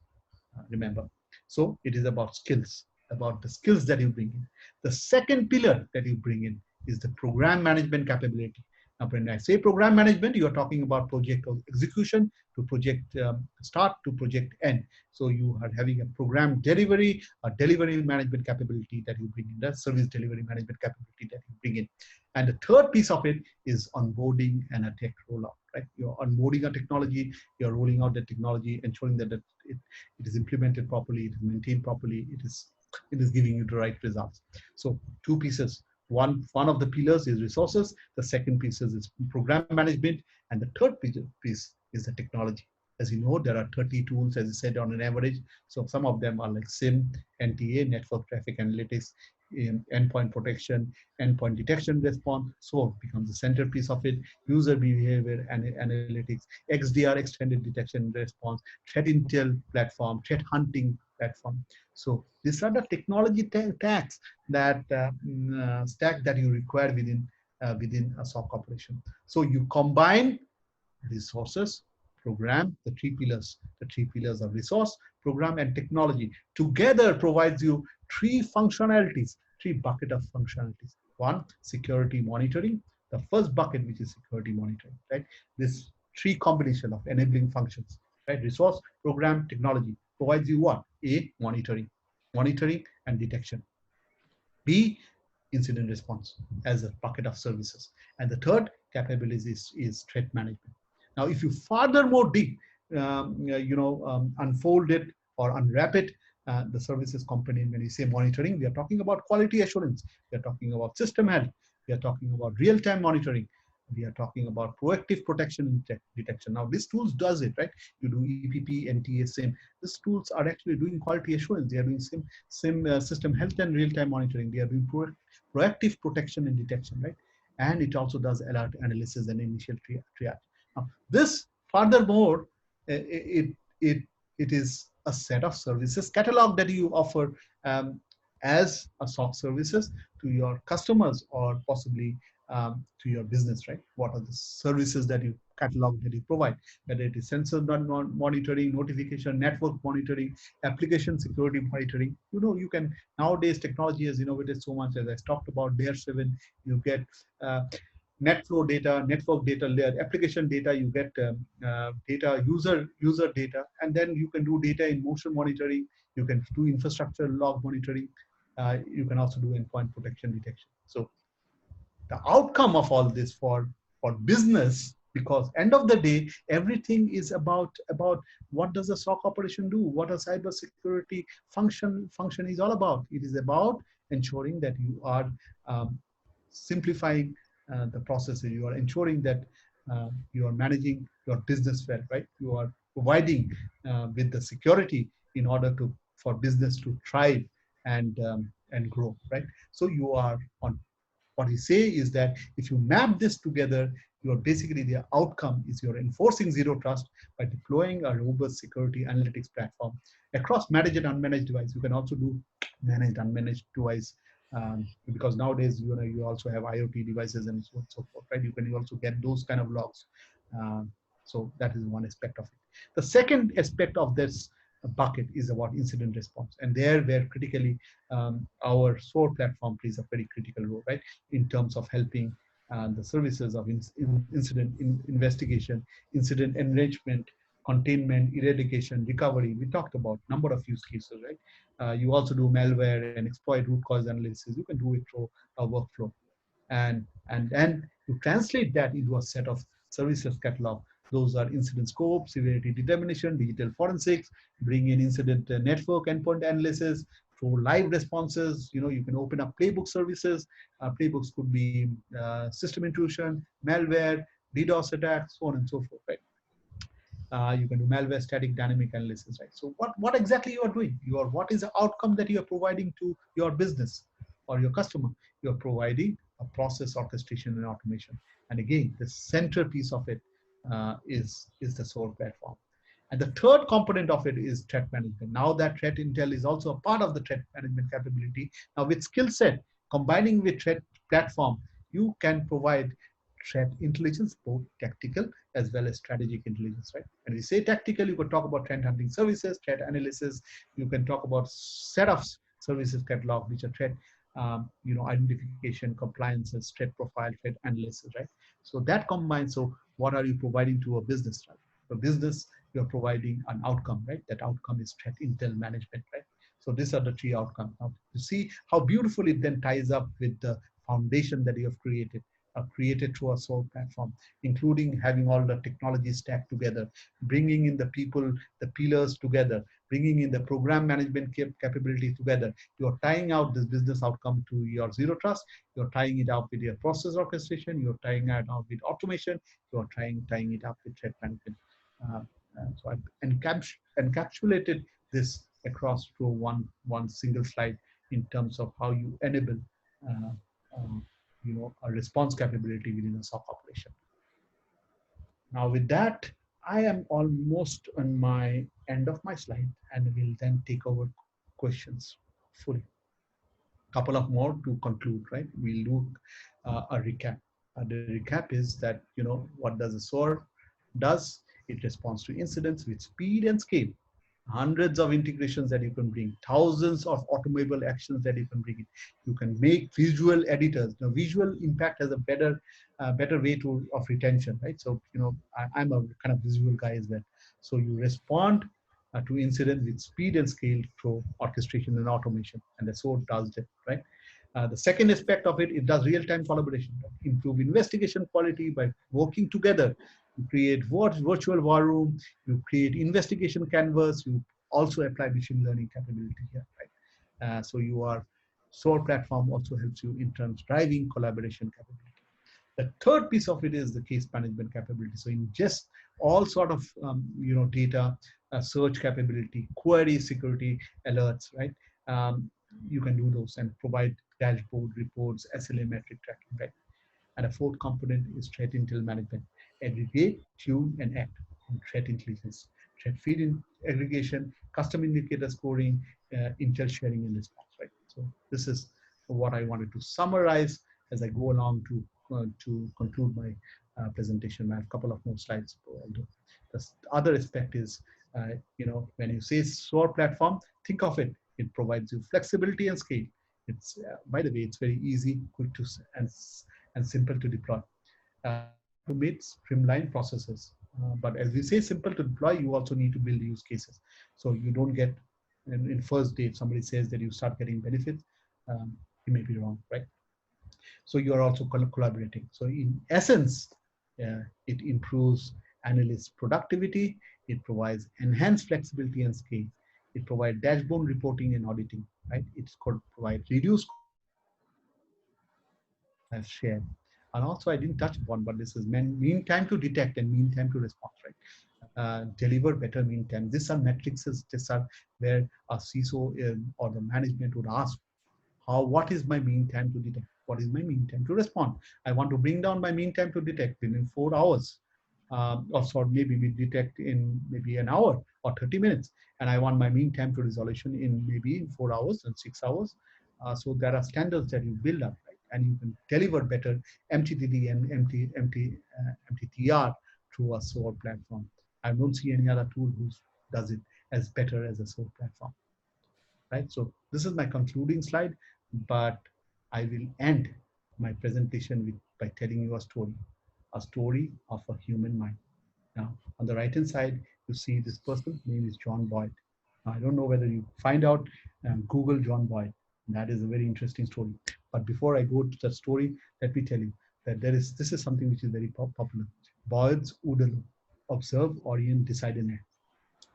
remember. So it is about the skills that you bring in. The second pillar that you bring in is the program management capability. Now, when I say program management, you are talking about project execution to project start to project end. So you are having a program delivery, a delivery management capability that you bring in, that service delivery management capability that you bring in. And the third piece of it is onboarding and a tech rollout, right? You're onboarding a technology, you're rolling out the technology, ensuring that it is implemented properly, it is maintained properly, it is giving you the right results. So two pieces. One of the pillars is resources, the second piece is program management, and the third piece is the technology. As you know, there are 30 tools, as I said, on an average. So some of them are like SIM, NTA, network traffic analytics, endpoint protection, endpoint detection response. So it becomes the centerpiece of it. User behavior and analytics, XDR, extended detection response, threat intel platform, threat hunting platform. So these are the technology stacks that stack that you require within a SOC operation. So you combine resources, program, the three pillars. The three pillars of resource, program, and technology together provides you three functionalities, three bucket of functionalities. One, security monitoring. The first bucket, which is security monitoring, right? This three combination of enabling functions, right? Resource, program, technology provides you what? A, monitoring and detection. B, incident response as a bucket of services. And the third capability is threat management. Now, if you furthermore dig, unfold it or unwrap it, the services component, when you say monitoring, we are talking about quality assurance. We are talking about system health. We are talking about real-time monitoring. We are talking about proactive protection and detection. Now, these tools does it, right? You do EPP, NTA, SIM. These tools are actually doing quality assurance. They are doing SIM system health and real-time monitoring. They are doing proactive protection and detection, right? And it also does alert analysis and initial triage. Now, this furthermore, it is a set of services catalog that you offer as a SOC services to your customers or possibly to your business, right? What are the services that you catalog that you provide, whether it is sensor monitoring, notification, network monitoring, application security monitoring. You can, nowadays technology has innovated so much, as I talked about, Dare 7, you get net flow data, network data, application data, you get data, user data, and then you can do data in motion monitoring, you can do infrastructure log monitoring, you can also do endpoint protection detection. So the outcome of all this for business, because end of the day, everything is about what does a SOC operation do, what a cyber security function is all about. It is about ensuring that you are simplifying the processes, you are ensuring that you are managing your business well, right? You are providing with the security in order for business to thrive and grow, right? So you are on, what we say is that if you map this together, you're basically, the outcome is you're enforcing zero trust by deploying a robust security analytics platform across managed and unmanaged device. You can also do managed, unmanaged device, because nowadays, you also have IoT devices and so on and so forth, right? You can also get those kind of logs. So that is one aspect of it. The second aspect of this bucket is about incident response, and there where critically our SOAR platform plays a very critical role, right, in terms of helping the services of incident investigation, incident enrichment, containment, eradication, recovery. We talked about number of use cases, right? You also do malware and exploit root cause analysis. You can do it through a workflow, and then you translate that into a set of services catalog. Those are incident scope, severity determination, digital forensics, bring in incident network endpoint analysis, through live responses. You can open up playbook services. Playbooks could be system intrusion, malware, DDoS attacks, so on and so forth, right? You can do malware static dynamic analysis, right? So what exactly you are doing? What is the outcome that you are providing to your business or your customer? You are providing a process orchestration and automation. And again, the centerpiece of it is the SOAR platform. And the third component of it is threat management. Now that threat intel is also a part of the threat management capability. Now with skill set, combining with threat platform, you can provide threat intelligence, both tactical as well as strategic intelligence, right? And we say tactical, you could talk about threat hunting services, threat analysis. You can talk about set of services catalog, which are threat, identification, compliances, threat profile, threat analysis, right? So that combines. So what are you providing to a business, right? For business, you're providing an outcome, right? That outcome is threat intel management, right? So these are the three outcomes. Now, you see how beautifully it then ties up with the foundation that you have created through a SOAR platform, including having all the technology stack together, bringing in the people, the pillars together, bringing in the program management capability together. You're tying out this business outcome to your zero trust. You're tying it out with your process orchestration. You're tying it out with automation. You're tying it up with threat management. So I've encapsulated this across through one single slide in terms of how you enable a response capability within a SOC operation. Now with that, I am almost on my end of my slide, and we'll then take over questions fully. Couple of more to conclude, right? We'll do a recap. The recap is that, what does a SOAR does, it responds to incidents with speed and scale. Hundreds of integrations that you can bring, thousands of automable actions that you can bring in. You can make visual editors. Now, visual impact has a better way of retention, right? So, I'm a kind of visual guy as well. So you respond to incidents with speed and scale through orchestration and automation, and the SOAR does that, right? The second aspect of it, it does real-time collaboration, right? Improve investigation quality by working together. You create virtual war room, you create investigation canvas, you also apply machine learning capability here, right? So your SOAR platform also helps you in terms of driving collaboration capability. The third piece of it is the case management capability. So ingest all sort of data, search capability, query security alerts, right? You can do those and provide dashboard reports, SLA metric tracking, right? And a fourth component is threat intel management. Aggregate, tune, and act on threat intelligence, threat feed in aggregation, custom indicator scoring, intel sharing and response, right? So this is what I wanted to summarize as I go along to conclude my presentation. I have a couple of more slides. Although the other aspect is, when you say SOAR platform, think of it. It provides you flexibility and scale. It's by the way, it's very easy, quick to and simple to deploy. Automate streamline processes. But as we say simple to deploy, you also need to build use cases. So you don't get, in first day, if somebody says that you start getting benefits, you may be wrong, right? So you are also collaborating. So in essence, it improves analysts' productivity. It provides enhanced flexibility and scale. It provides dashboard reporting and auditing, right? It's called provide reduced as shared. And also, I didn't touch upon, but this is mean time to detect and mean time to response, right? Deliver better mean time. These are metrics. These are where a CISO or the management would ask, what is my mean time to detect? What is my mean time to respond? I want to bring down my mean time to detect within 4 hours. Or maybe we detect in maybe an hour or 30 minutes. And I want my mean time to resolution in maybe in 4 hours and 6 hours. So there are standards that you build up, right? And you can deliver better MTTD and MTTR through a SOAR platform. I don't see any other tool who does it as better as a SOAR platform, right? So this is my concluding slide, but I will end my presentation by telling you a story of a human mind. Now, on the right-hand side, you see this person, name is John Boyd. Now, I don't know whether you find out, Google John Boyd. That is a very interesting story. But before I go to that story, let me tell you that this is something which is very popular. Boyd's OODA loop: observe, orient, decide, and act.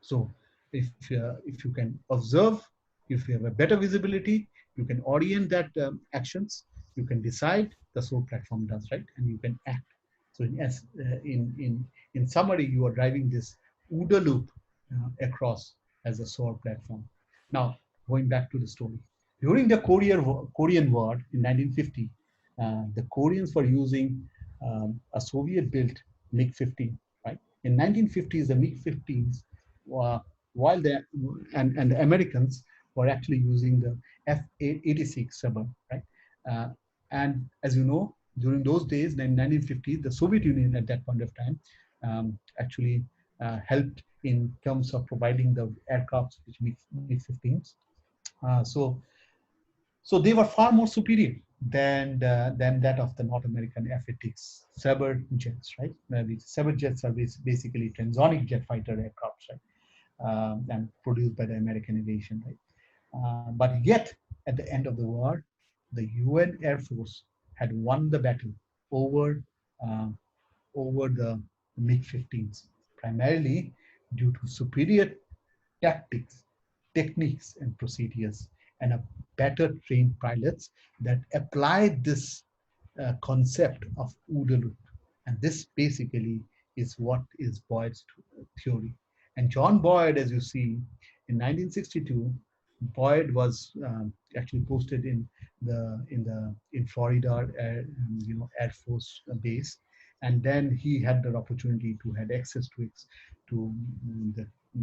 So if you can observe, if you have a better visibility, you can orient that actions, you can decide, the SOAR platform does, right? And you can act. So in summary, you are driving this OODA loop across as a SOAR platform. Now, going back to the story. During the Korean War in 1950, the Koreans were using a Soviet-built MiG-15, right? In 1950s, the MiG-15s, while the Americans were actually using the F-86 Sabr, right? And as you know, during those days, in 1950s, the Soviet Union at that point of time actually helped in terms of providing the aircrafts which MiG-15s. So they were far more superior than that of the North American F-86 Sabr jets, right? The Sabr jets are basically transonic jet fighter aircrafts, right? And produced by the American aviation, right? But yet, at the end of the war, the UN Air Force had won the battle over uh, over the MiG-15s, primarily due to superior tactics, techniques, and procedures, and a better trained pilots that applied this concept of OODA loop. And this basically is what is Boyd's theory. And John Boyd, as you see, in 1962, Boyd was actually posted in Florida Air Force base, and then he had the opportunity to had access to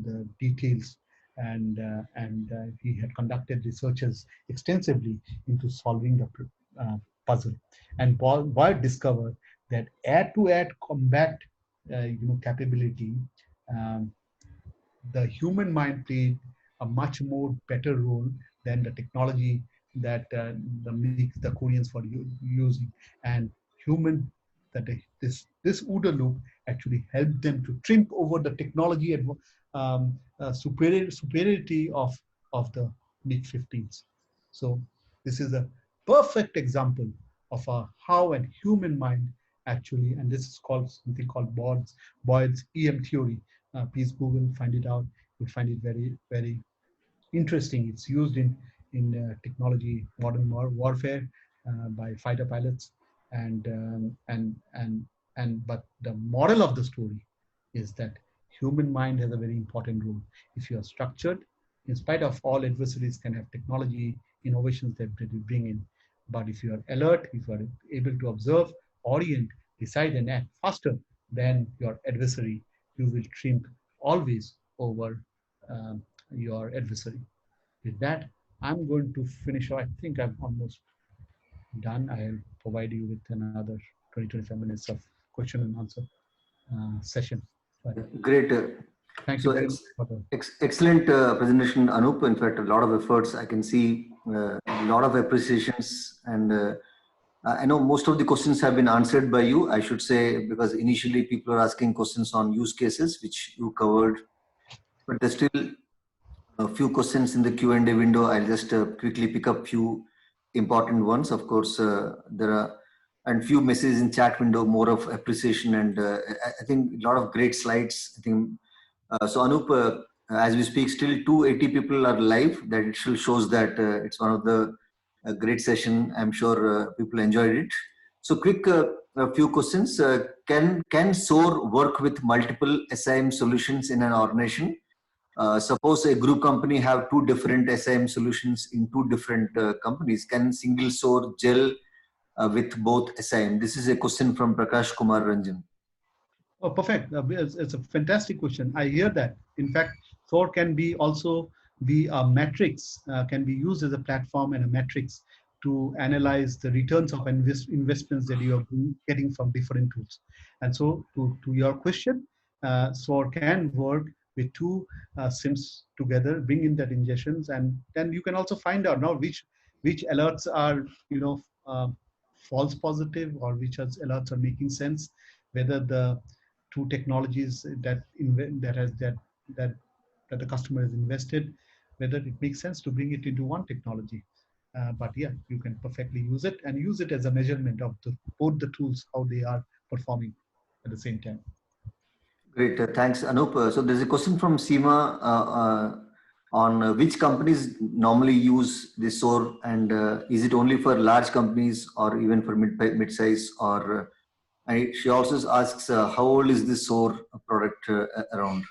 the details, and he had conducted researches extensively into solving the puzzle. And Boyd discovered that air-to-air combat capability, um, the human mind played a much more better role than the technology that the Koreans were using. And human that this OODA loop actually helped them to trip over the technology and superiority of the mid-15s. So this is a perfect example of how a human mind actually, and this is called something called Boyd's EM theory. Please Google, find it out. You'll find it very, very interesting. It's used in technology, modern warfare by fighter pilots, and but the moral of the story is that human mind has a very important role. If you are structured, in spite of all adversaries can have technology innovations that they bring in, but if you are alert, if you are able to observe, orient, decide, and act faster than your adversary, you will triumph always over your adversary. With that, I'm going to finish. I think I'm almost done. I'll provide you with another 20-25 minutes of question and answer session. But Great. thank you So very much for the excellent presentation, Anup. In fact, a lot of efforts. I can see a lot of appreciations, and I know most of the questions have been answered by you. I should say, because initially people are asking questions on use cases, which you covered, but there's still a few questions in the Q&A window. I'll just quickly pick up few important ones. Of course, there are and few messages in chat window, more of appreciation, and I think a lot of great slides. I think so. Anup, as we speak, still 280 people are live. That it still shows that it's one of the great session. I'm sure people enjoyed it. So, quick a few questions. Can SOAR work with multiple SIM solutions in an organization? Suppose a group company have two different SIM solutions in two different companies. Can single SOAR gel with both SIM? This is a question from Prakash Kumar Ranjan. Oh, perfect. It's a fantastic question. I hear that. In fact, SOAR can be also be a matrix, can be used as a platform and a matrix to analyze the returns of investments that you are getting from different tools. And so to your question, SOAR can work with two SIMs together, bring in that ingestions, and then you can also find out now which alerts are false positive or which alerts are making sense, whether the two technologies that the customer has invested, whether it makes sense to bring it into one technology. But yeah, you can perfectly use it and use it as a measurement of both the tools, how they are performing at the same time. Great, thanks, Anup. So there's a question from Seema on which companies normally use this SOAR, and is it only for large companies or even for mid-size? Or she also asks, how old is this SOAR product around?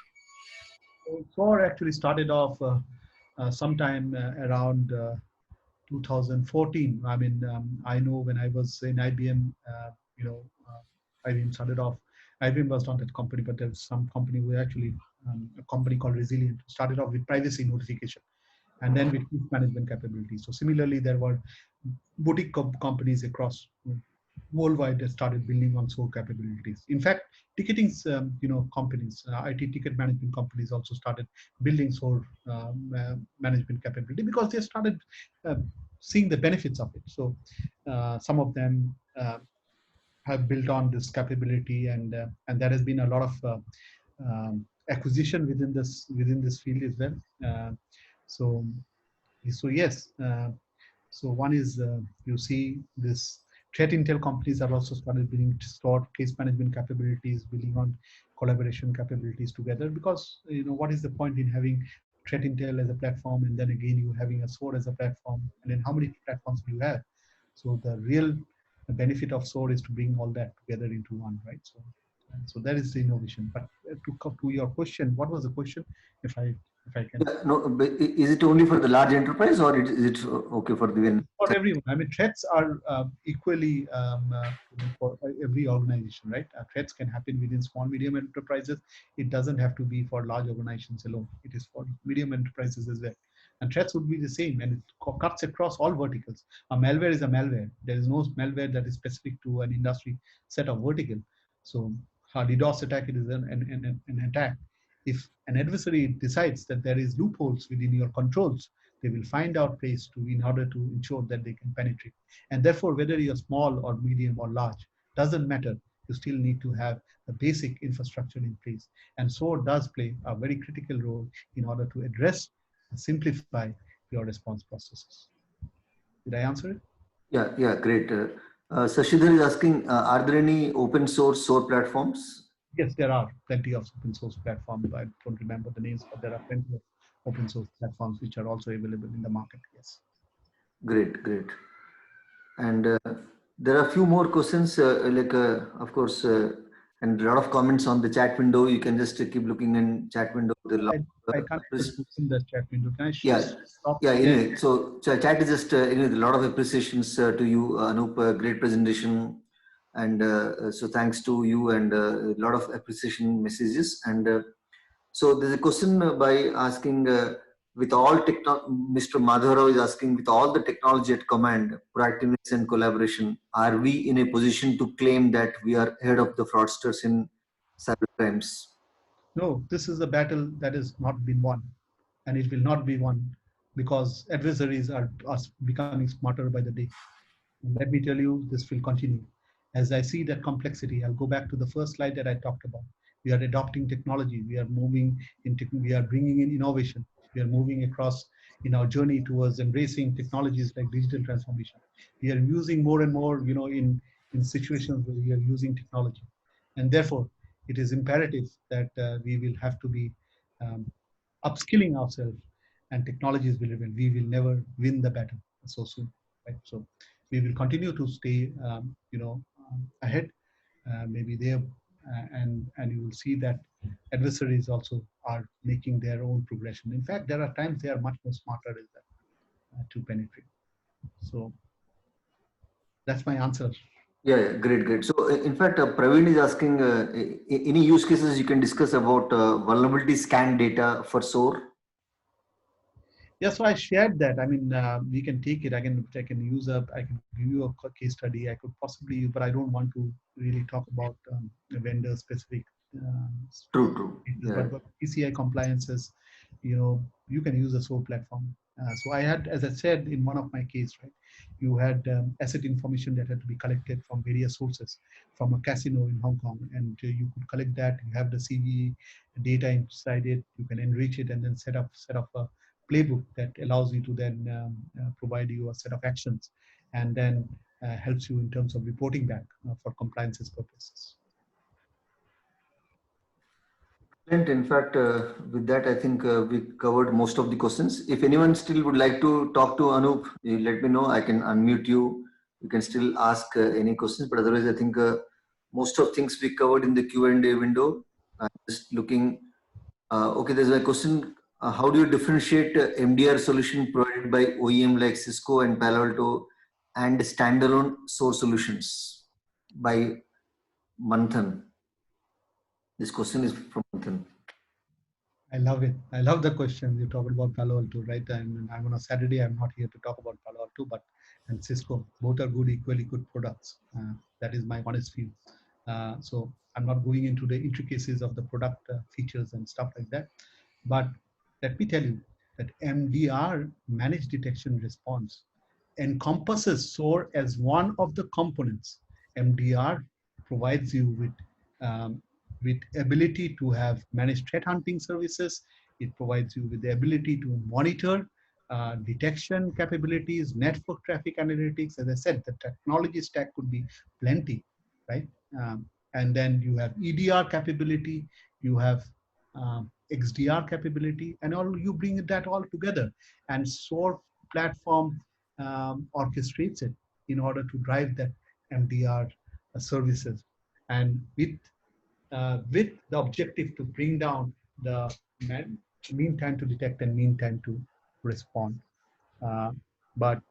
SOAR actually started off sometime around 2014. I mean, I know when I was in IBM, IBM started off. IBM was not that company, but there was some company who actually a company called Resilient started off with privacy notification, and then with risk management capabilities. So similarly, there were boutique companies across worldwide that started building on SOAR capabilities. In fact, ticketing, companies, IT ticket management companies also started building SOAR management capability because they started seeing the benefits of it. So some of them have built on this capability, and there has been a lot of acquisition within this field as well. So yes. So one is you see this threat intel companies are also started building SOAR case management capabilities, building on collaboration capabilities together, because what is the point in having threat intel as a platform and then again you having a SOAR as a platform, and then how many platforms do you have? So the real benefit of SOAR is to bring all that together into one, right? So that is the innovation. But to come to your question, what was the question? If I can. No, but is it only for the large enterprise, or is it okay for the? For everyone. I mean, threats are equally for every organization, right? Threats can happen within small, medium enterprises. It doesn't have to be for large organizations alone. It is for medium enterprises as well. And threats would be the same, and it cuts across all verticals. A malware is a malware. There is no malware that is specific to an industry set of vertical. So DDoS attack, it is an attack. If an adversary decides that there is loopholes within your controls, they will find out ways to, in order to ensure that they can penetrate. And therefore, whether you're small or medium or large, doesn't matter. You still need to have the basic infrastructure in place. And SOAR does play a very critical role in order to address and simplify your response processes. Did I answer it? Yeah, great. Sashidhar is asking, are there any open source SOAR platforms? Yes, there are plenty of open source platforms. I don't remember the names, but there are plenty of open source platforms which are also available in the market. Yes. Great. And there are a few more questions, of course, and a lot of comments on the chat window. You can just keep looking in chat window. I can't in the chat window. Can I stop? Anyway, so chat is just a lot of appreciations to you, Anup. Great presentation, and so thanks to you, and a lot of appreciation messages. And so there's a question by asking, with all Mr. Madhavrao is asking, with all the technology at command, proactiveness and collaboration, are we in a position to claim that we are ahead of the fraudsters in cyber crimes? No, this is a battle that has not been won, and it will not be won because adversaries are becoming smarter by the day. And let me tell you, this will continue. As I see that complexity, I'll go back to the first slide that I talked about. We are adopting technology. We are moving into, we are bringing in innovation. We are moving across in our journey towards embracing technologies like digital transformation. We are using more and more, in situations where we are using technology. And therefore, it is imperative that we will have to be um, upskilling ourselves, and technologies will win. We will never win the battle so soon, right? So we will continue to stay, ahead, maybe there, and you will see that adversaries also are making their own progression. In fact, there are times they are much more smarter to penetrate. So that's my answer. Yeah, great. So, in fact, Praveen is asking, any use cases you can discuss about vulnerability scan data for SOAR? Yeah, so I shared that. I mean, we can take it. I can use I can give you a case study. I could possibly use, but I don't want to really talk about vendor specific. True. Yeah. But PCI compliances, you can use a SOAR platform. So I had, as I said in one of my case, right, you had asset information that had to be collected from various sources, from a casino in Hong Kong, and you could collect that. You have the CVE data inside it. You can enrich it and then set up a playbook that allows you to then provide you a set of actions, and then helps you in terms of reporting back for compliances purposes. In fact, with that, I think we covered most of the questions. If anyone still would like to talk to Anup, you let me know. I can unmute you. You can still ask any questions. But otherwise, I think most of things we covered in the Q&A window. I'm just looking. Okay, there's a question. How do you differentiate MDR solution provided by OEM like Cisco and Palo Alto and standalone SOAR solutions by Manthan? This question is from Manthan. I love it. I love the question. You talked about Palo Alto, right? And I'm on a Saturday. I'm not here to talk about Palo Alto, and Cisco. Both are good, equally good products. That is my honest view. So I'm not going into the intricacies of the product features and stuff like that. But let me tell you that MDR, managed detection response, encompasses SOAR as one of the components. MDR provides you with ability to have managed threat hunting services. It provides you with the ability to monitor detection capabilities, network traffic analytics. As I said, the technology stack could be plenty, right? And then you have EDR capability, you have XDR capability, and all you bring that all together. And SOAR platform orchestrates it in order to drive that MDR services. And with the objective to bring down the mean time to detect and mean time to respond. But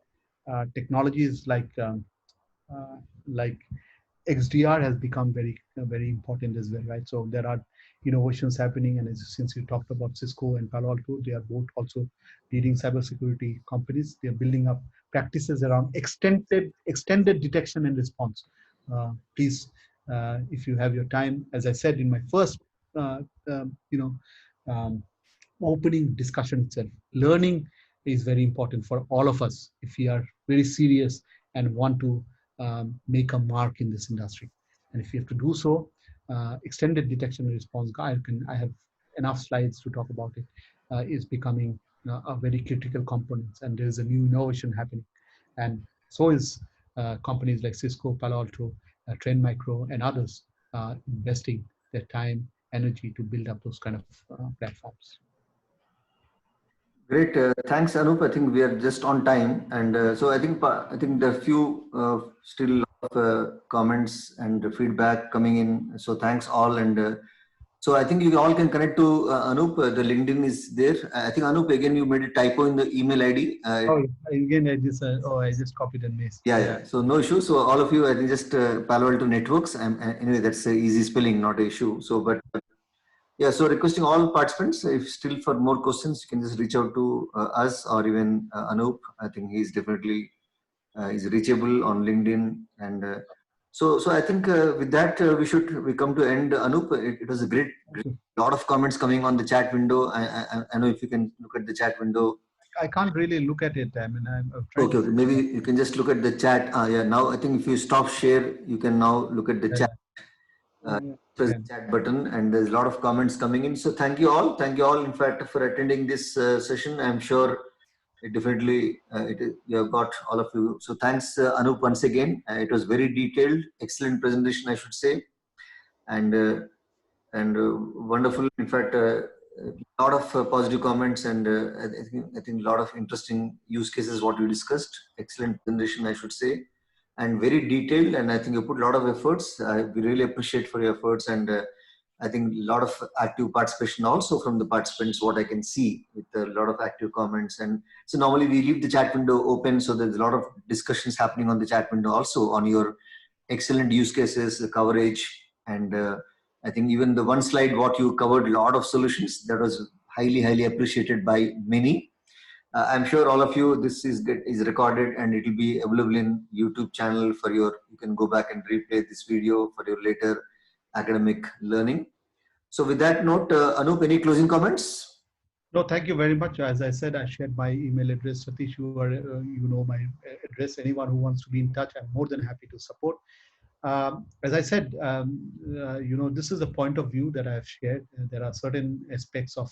technologies like XDR has become very important as well, right? So there are innovations happening, and since you talked about Cisco and Palo Alto, they are both also leading cybersecurity companies. They are building up practices around extended detection and response. Please if you have your time. As I said in my first, uh, you know, um, opening discussion itself, learning is very important for all of us if we are very serious and want to make a mark in this industry. And if you have to do so, extended detection and response, I have enough slides to talk about it, is becoming a very critical component, and there is a new innovation happening. And so is companies like Cisco, Palo Alto, Trend Micro, and others investing their time, energy to build up those kind of platforms. Great. Thanks, Anup. I think we are just on time. And so I think there are few still comments and feedback coming in. So thanks all. And so I think you all can connect to Anup. The LinkedIn is there. I think Anup, again, you made a typo in the email ID. Oh, again, I just copied and pasted. Yeah. So no issue. So all of you, I think just Palo Alto Networks. Anyway, that's easy spelling, not an issue. So, but yeah, so requesting all participants, if still for more questions, you can just reach out to us or even Anup. I think he's definitely is reachable on LinkedIn. And so I think with that, we come to end. Anup, it was a great lot of comments coming on the chat window. I know if you can look at the chat window. I can't really look at it. I mean, I'm trying. Okay. Maybe you can just look at the chat. Yeah. Now I think if you stop share, you can now look at the chat. Press the chat button, and there's a lot of comments coming in. So thank you all. Thank you all, in fact, for attending this session. I'm sure it definitely you have got all of you. So thanks, Anup, once again. It was very detailed, excellent presentation, I should say, and wonderful. In fact, a lot of positive comments, and I think a lot of interesting use cases what we discussed. Excellent presentation, I should say, and very detailed. And I think you put a lot of efforts. We really appreciate for your efforts, and I think a lot of active participation also from the participants, what I can see with a lot of active comments. And so normally we leave the chat window open, so there's a lot of discussions happening on the chat window also on your excellent use cases, the coverage. And I think even the one slide what you covered, a lot of solutions, that was highly appreciated by many. I'm sure all of you, this is recorded and it will be available in YouTube channel for you can go back and replay this video for your later academic learning. So with that note, Anup, any closing comments? No, thank you very much. As I said, I shared my email address. Satish, you know my address. Anyone who wants to be in touch, I'm more than happy to support. As I said, this is a point of view that I've shared. There are certain aspects of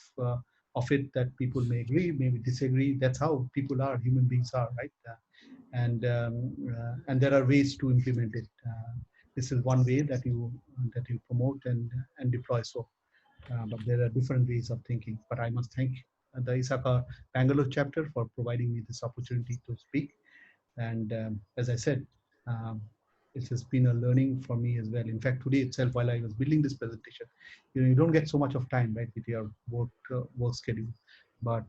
it that people may agree, maybe disagree. That's how people are, human beings are, right? And there are ways to implement it. This is one way that you promote and deploy. So, but there are different ways of thinking. But I must thank the ISACA Bangalore chapter for providing me this opportunity to speak. And as I said, it has been a learning for me as well. In fact, today itself, while I was building this presentation, you don't get so much of time, right, with your work schedule. But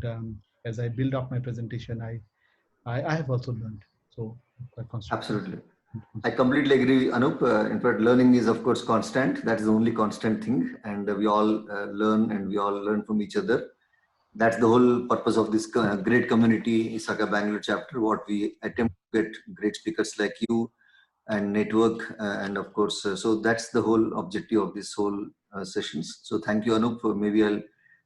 as I build up my presentation, I have also learned. So quite absolutely, I completely agree, Anup. In fact, learning is of course constant. That is the only constant thing, and we all learn, and we all learn from each other. That's the whole purpose of this great community, ISACA Bangalore chapter. What we attempt to get great speakers like you and network, and of course, so that's the whole objective of this whole sessions. So thank you, Anup. Maybe I'll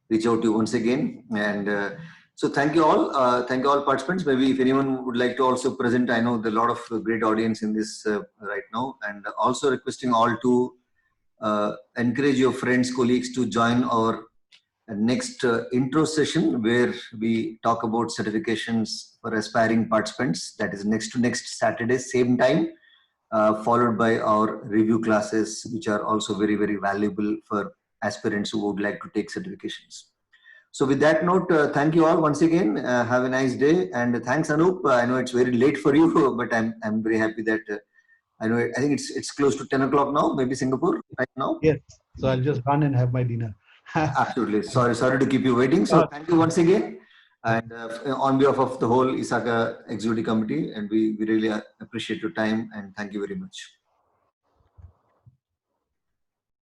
reach out to you once again. And so thank you all participants. Maybe if anyone would like to also present, I know there are a lot of great audience in this right now, and also requesting all to encourage your friends, colleagues to join our next intro session, where we talk about certifications for aspiring participants. That is next Saturday, same time, followed by our review classes, which are also very valuable for aspirants who would like to take certifications. So with that note, thank you all once again. Have a nice day, and thanks, Anup. I know it's very late for you, but I'm very happy that I think it's close to 10 o'clock now, maybe Singapore right now. Yes. So I'll just run and have my dinner. Absolutely. Sorry to keep you waiting. So thank you once again, and on behalf of the whole ISACA Executive Committee, and we really appreciate your time, and thank you very much.